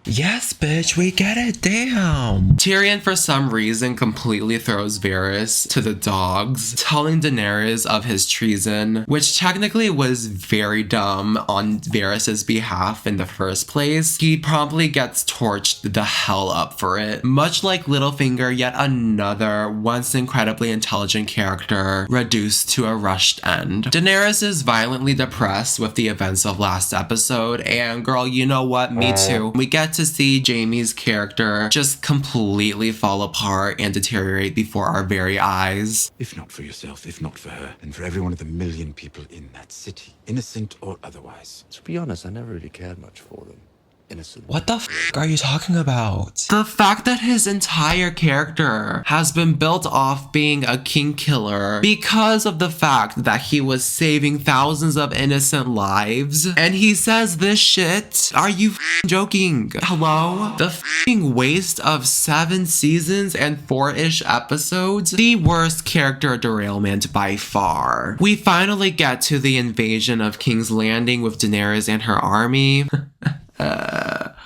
Yes, bitch, we get it, damn. Tyrion, for some reason, completely throws Varys to the dogs, telling Daenerys of his treason, which technically was very dumb on Varys' behalf in the first place. He promptly gets torched the hell up for it. Much like Littlefinger, yet another once incredibly intelligent character reduced to a rushed end. Daenerys is violently depressed with the events of last episode, and girl, you know what? Me too. We get to see Jamie's character just completely fall apart and deteriorate before our very eyes. If not for yourself, if not for her, and for every one of the million people in that city, innocent or otherwise. To be honest, I never really cared much for them. Innocent. What the f are you talking about? The fact that his entire character has been built off being a king killer because of the fact that he was saving thousands of innocent lives, and he says this shit? Are you joking? Hello? The f***ing waste of 7 seasons and 4-ish episodes? The worst character derailment by far. We finally get to the invasion of King's Landing with Daenerys and her army.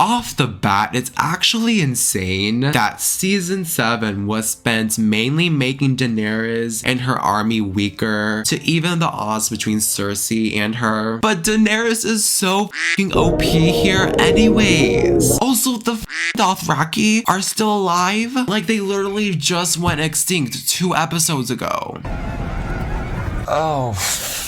Off the bat, it's actually insane that season 7 was spent mainly making Daenerys and her army weaker to even the odds between Cersei and her. But Daenerys is so f***ing OP here anyways. Also, the Dothraki are still alive? Like, they literally just went extinct 2 episodes ago. Oh, f***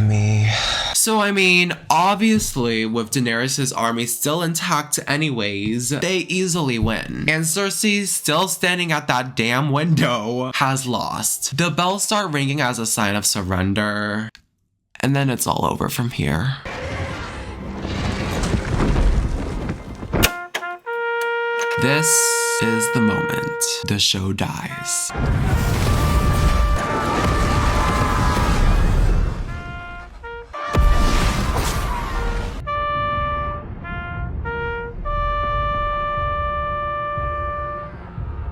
me. So I mean, obviously with Daenerys' army still intact anyways, they easily win. And Cersei, still standing at that damn window, has lost. The bells start ringing as a sign of surrender. And then it's all over from here. This is the moment the show dies.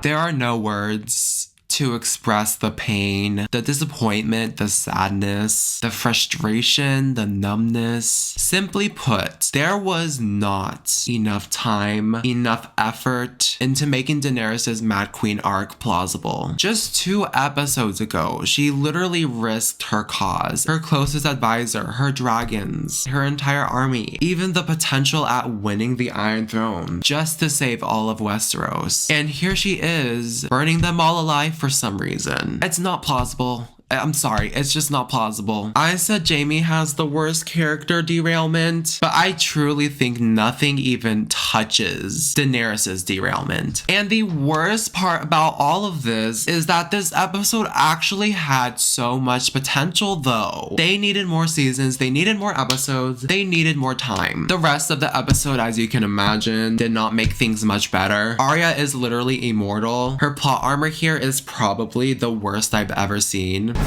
There are no words to express the pain, the disappointment, the sadness, the frustration, the numbness. Simply put, there was not enough time, enough effort into making Daenerys' Mad Queen arc plausible. Just 2 episodes ago, she literally risked her cause, her closest advisor, her dragons, her entire army, even the potential at winning the Iron Throne, just to save all of Westeros. And here she is, burning them all alive for some reason. It's not plausible. I'm sorry, it's just not plausible. I said Jamie has the worst character derailment, but I truly think nothing even touches Daenerys' derailment. And the worst part about all of this is that this episode actually had so much potential though. They needed more seasons, they needed more episodes, they needed more time. The rest of the episode, as you can imagine, did not make things much better. Arya is literally immortal. Her plot armor here is probably the worst I've ever seen.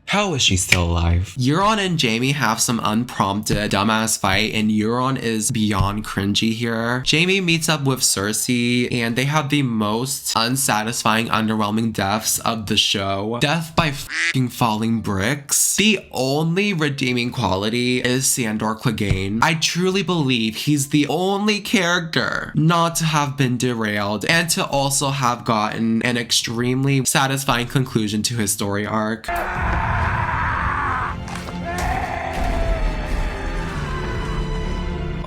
How is she still alive? Euron and Jamie have some unprompted dumbass fight, and Euron is beyond cringy here. Jamie meets up with Cersei and they have the most unsatisfying, underwhelming deaths of the show. Death by f***ing falling bricks. The only redeeming quality is Sandor Clegane. I truly believe he's the only character not to have been derailed and to also have gotten an extremely satisfying conclusion to his story arc.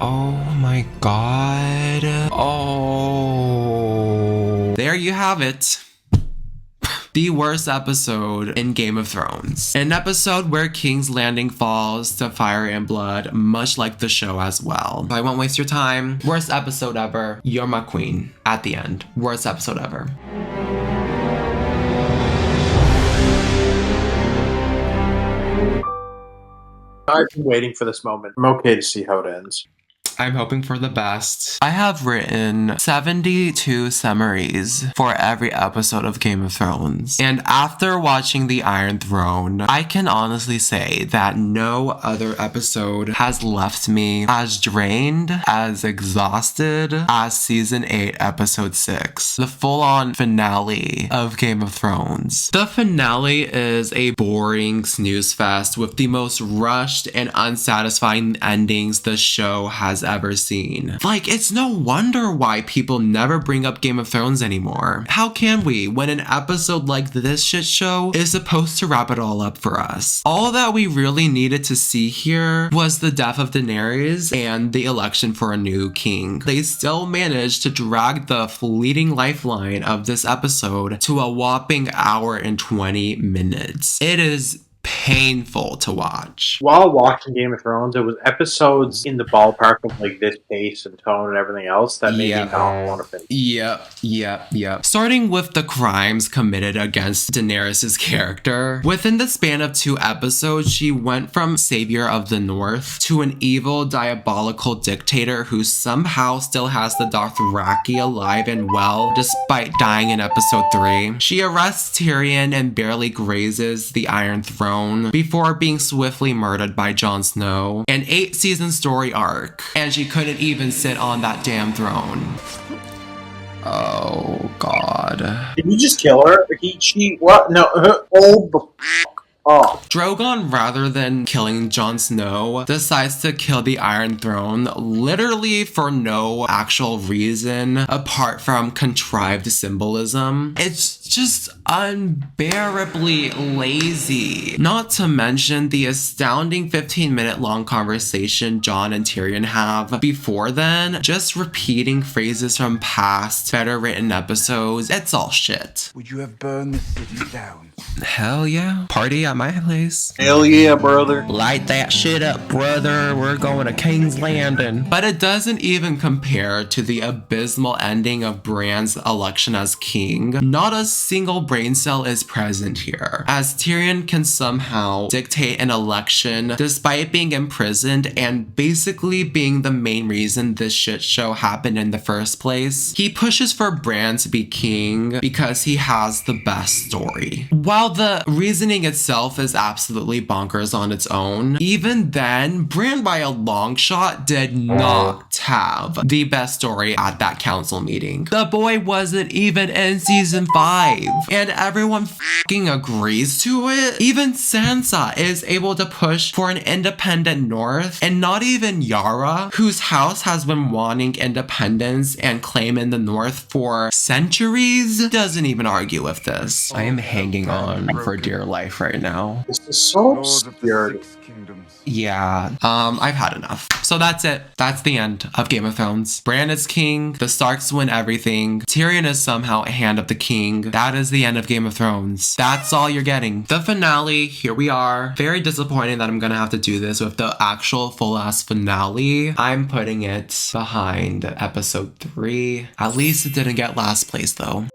Oh my god. Oh. There you have it. The worst episode in Game of Thrones. An episode where King's Landing falls to fire and blood, much like the show as well. I won't waste your time. Worst episode ever. You're my queen. At the end. Worst episode ever. I've been waiting for this moment. I'm okay to see how it ends. I'm hoping for the best. I have written 72 summaries for every episode of Game of Thrones. And after watching The Iron Throne, I can honestly say that no other episode has left me as drained, as exhausted as Season 8, Episode 6. The full-on finale of Game of Thrones. The finale is a boring snooze fest with the most rushed and unsatisfying endings the show has has ever seen. Like, it's no wonder why people never bring up Game of Thrones anymore. How can we, when an episode like this shit show is supposed to wrap it all up for us? All that we really needed to see here was the death of Daenerys and the election for a new king. They still managed to drag the fleeting lifeline of this episode to a whopping hour and 20 minutes. It is painful to watch. While watching Game of Thrones, it was episodes in the ballpark of like this pace and tone and everything else that made me not want to finish. Yep. Starting with the crimes committed against Daenerys' character. Within the span of 2 episodes, she went from savior of the North to an evil, diabolical dictator who somehow still has the Dothraki alive and well, despite dying in episode 3. She arrests Tyrion and barely grazes the Iron Throne before being swiftly murdered by Jon Snow. An 8-season story arc, and she couldn't even sit on that damn throne. Oh god. Did you just kill her? What? No. Oh, the Oh. Drogon, rather than killing Jon Snow, decides to kill the Iron Throne literally for no actual reason apart from contrived symbolism. It's just unbearably lazy. Not to mention the astounding 15-minute long conversation Jon and Tyrion have before then, just repeating phrases from past, better written episodes. It's all shit. Would you have burned the city down? Hell yeah. Party at my place. Hell yeah, brother. Light that shit up, brother. We're going to King's Landing. But it doesn't even compare to the abysmal ending of Bran's election as king. Not a single brain cell is present here, as Tyrion can somehow dictate an election despite being imprisoned and basically being the main reason this shit show happened in the first place. He pushes for Bran to be king because he has the best story. While the reasoning itself is absolutely bonkers on its own, even then, Bran by a long shot did not have the best story at that council meeting. The boy wasn't even in season 5, and everyone fucking agrees to it. Even Sansa is able to push for an independent North, and not even Yara, whose house has been wanting independence and claim in the North for centuries, doesn't even argue with this. I am hanging on for dear life right now. This is so obscure. Yeah, I've had enough. So that's it. That's the end of Game of Thrones. Bran is king. The Starks win everything. Tyrion is somehow a hand of the king. That is the end of Game of Thrones. That's all you're getting. The finale, here we are. Very disappointing that I'm gonna have to do this with the actual full-ass finale. I'm putting it behind episode 3. At least it didn't get last place though.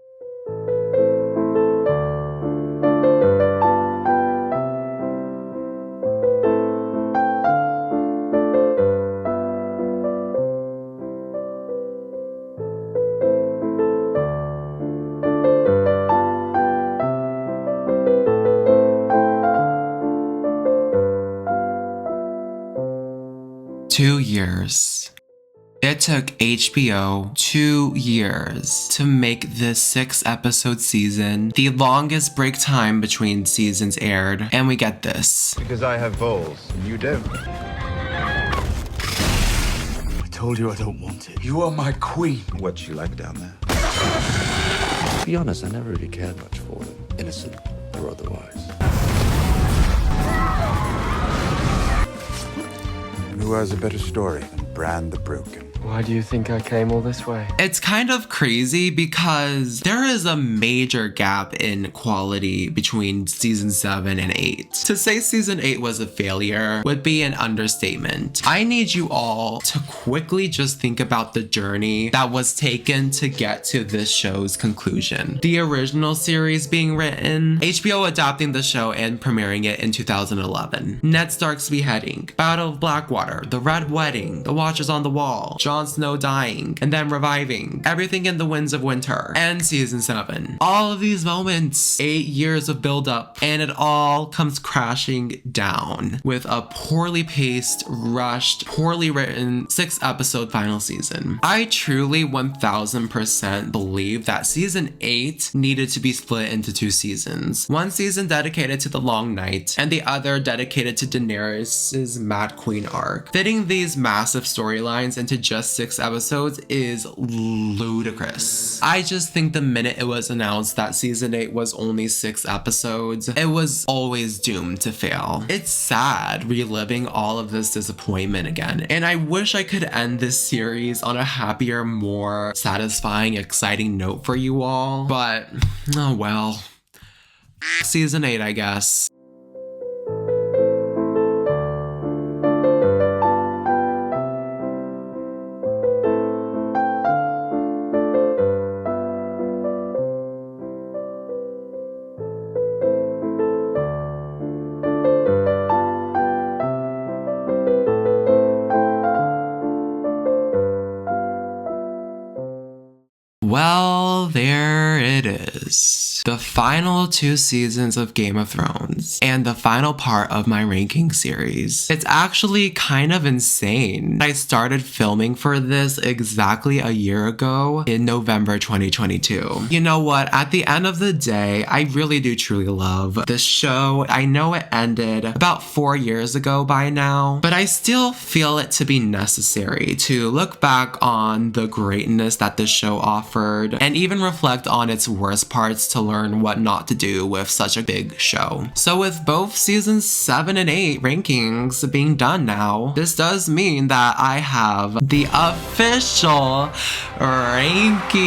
It took HBO 2 years to make this 6-episode season, the longest break time between seasons aired, and we get this. Because I have balls, and you don't. I told you I don't want it. You are my queen. What's she like down there? To be honest, I never really cared much for them, innocent or otherwise. Who has a better story than Bran the Broken? Why do you think I came all this way? It's kind of crazy because there is a major gap in quality between season 7 and 8. To say season 8 was a failure would be an understatement. I need you all to quickly just think about the journey that was taken to get to this show's conclusion. The original series being written, HBO adapting the show and premiering it in 2011, Ned Stark's beheading, Battle of Blackwater, The Red Wedding, The Watchers on the Wall, Jon Snow dying and then reviving, everything in the Winds of Winter, and season 7. All of these moments, 8 years of buildup, and it all comes crashing down with a poorly paced, rushed, poorly written 6-episode final season. I truly 1000% believe that season 8 needed to be split into 2 seasons. One season dedicated to the Long Night, and the other dedicated to Daenerys' Mad Queen arc. Fitting these massive storylines into just 6 episodes is ludicrous. I just think the minute it was announced that season 8 was only 6 episodes, it was always doomed to fail. It's sad reliving all of this disappointment again, and I wish I could end this series on a happier, more satisfying, exciting note for you all, but oh well. Season 8, I guess. Well, there it is. The final 2 seasons of Game of Thrones and the final part of my ranking series. It's actually kind of insane. I started filming for this exactly a year ago in November 2022. You know what? At the end of the day, I really do truly love this show. I know it ended about 4 years ago by now, but I still feel it to be necessary to look back on the greatness that this show offered and even reflect on its worst parts to learn what not to do with such a big show. So with both seasons 7 and 8 rankings being done now, this does mean that I have the official ranking.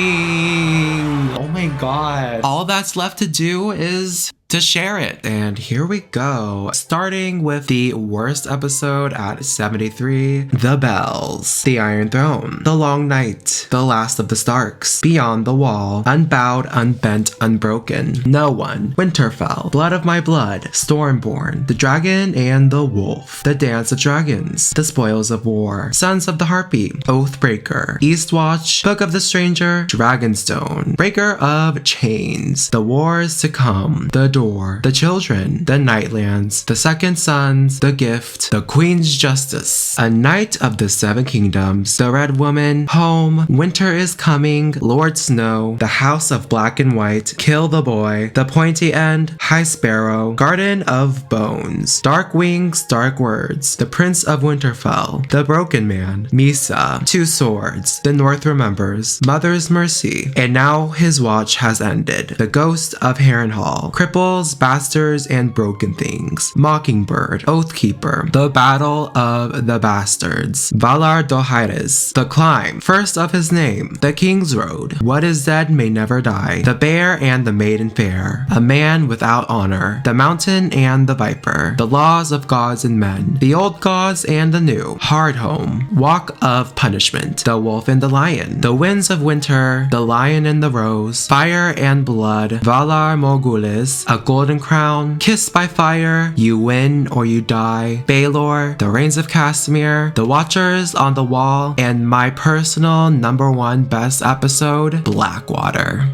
Oh my god. All that's left to do is to share it. And here we go. Starting with the worst episode at 73, The Bells, The Iron Throne, The Long Night, The Last of the Starks, Beyond the Wall, Unbowed, Unbent, Unbroken, No One, Winterfell, Blood of My Blood, Stormborn, The Dragon and the Wolf, The Dance of Dragons, The Spoils of War, Sons of the Harpy, Oathbreaker, Eastwatch, Book of the Stranger, Dragonstone, Breaker of Chains, The Wars to Come, The Door, The Children, The Nightlands, The Second Sons, The Gift, The Queen's Justice, A Knight of the Seven Kingdoms, The Red Woman, Home, Winter is Coming, Lord Snow, The House of Black and White, Kill the Boy, The Pointy End, High Sparrow, Garden of Bones, Dark Wings, Dark Words, The Prince of Winterfell, The Broken Man, Misa, Two Swords, The North Remembers, Mother's Mercy, and Now His Watch Has Ended, The Ghost of Harrenhal, Cripples, Bastards, and Broken Things, Mockingbird, Oathkeeper, The Battle of the Bastards, Valar Dohaeris, The Climb, First of His Name, The King's Road, What Is Dead May Never Die, The Bear and the Maiden Fair, A Man Without Honor, The Mountain and the Viper, The Laws of Gods and Men, The Old Gods and the New, Hardhome, Walk of Punishment, The Wolf and the Lion, The Winds of Winter, The Lion and the Rose, Fire and Blood, Valar Morghulis, A Golden Crown, Kissed by Fire, You Win or You Die, Baelor, The Reigns of Castamere, The Watchers on the Wall, and my personal #1 best episode, Blackwater.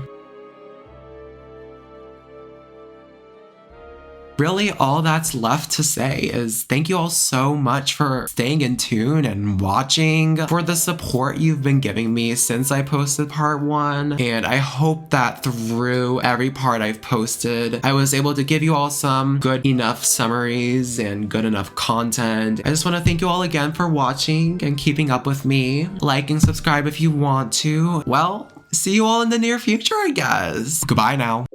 Really, all that's left to say is thank you all so much for staying in tune and watching, for the support you've been giving me since I posted part 1, and I hope that through every part I've posted, I was able to give you all some good enough summaries and good enough content. I just want to thank you all again for watching and keeping up with me. Like and subscribe if you want to. Well, see you all in the near future, I guess. Goodbye now.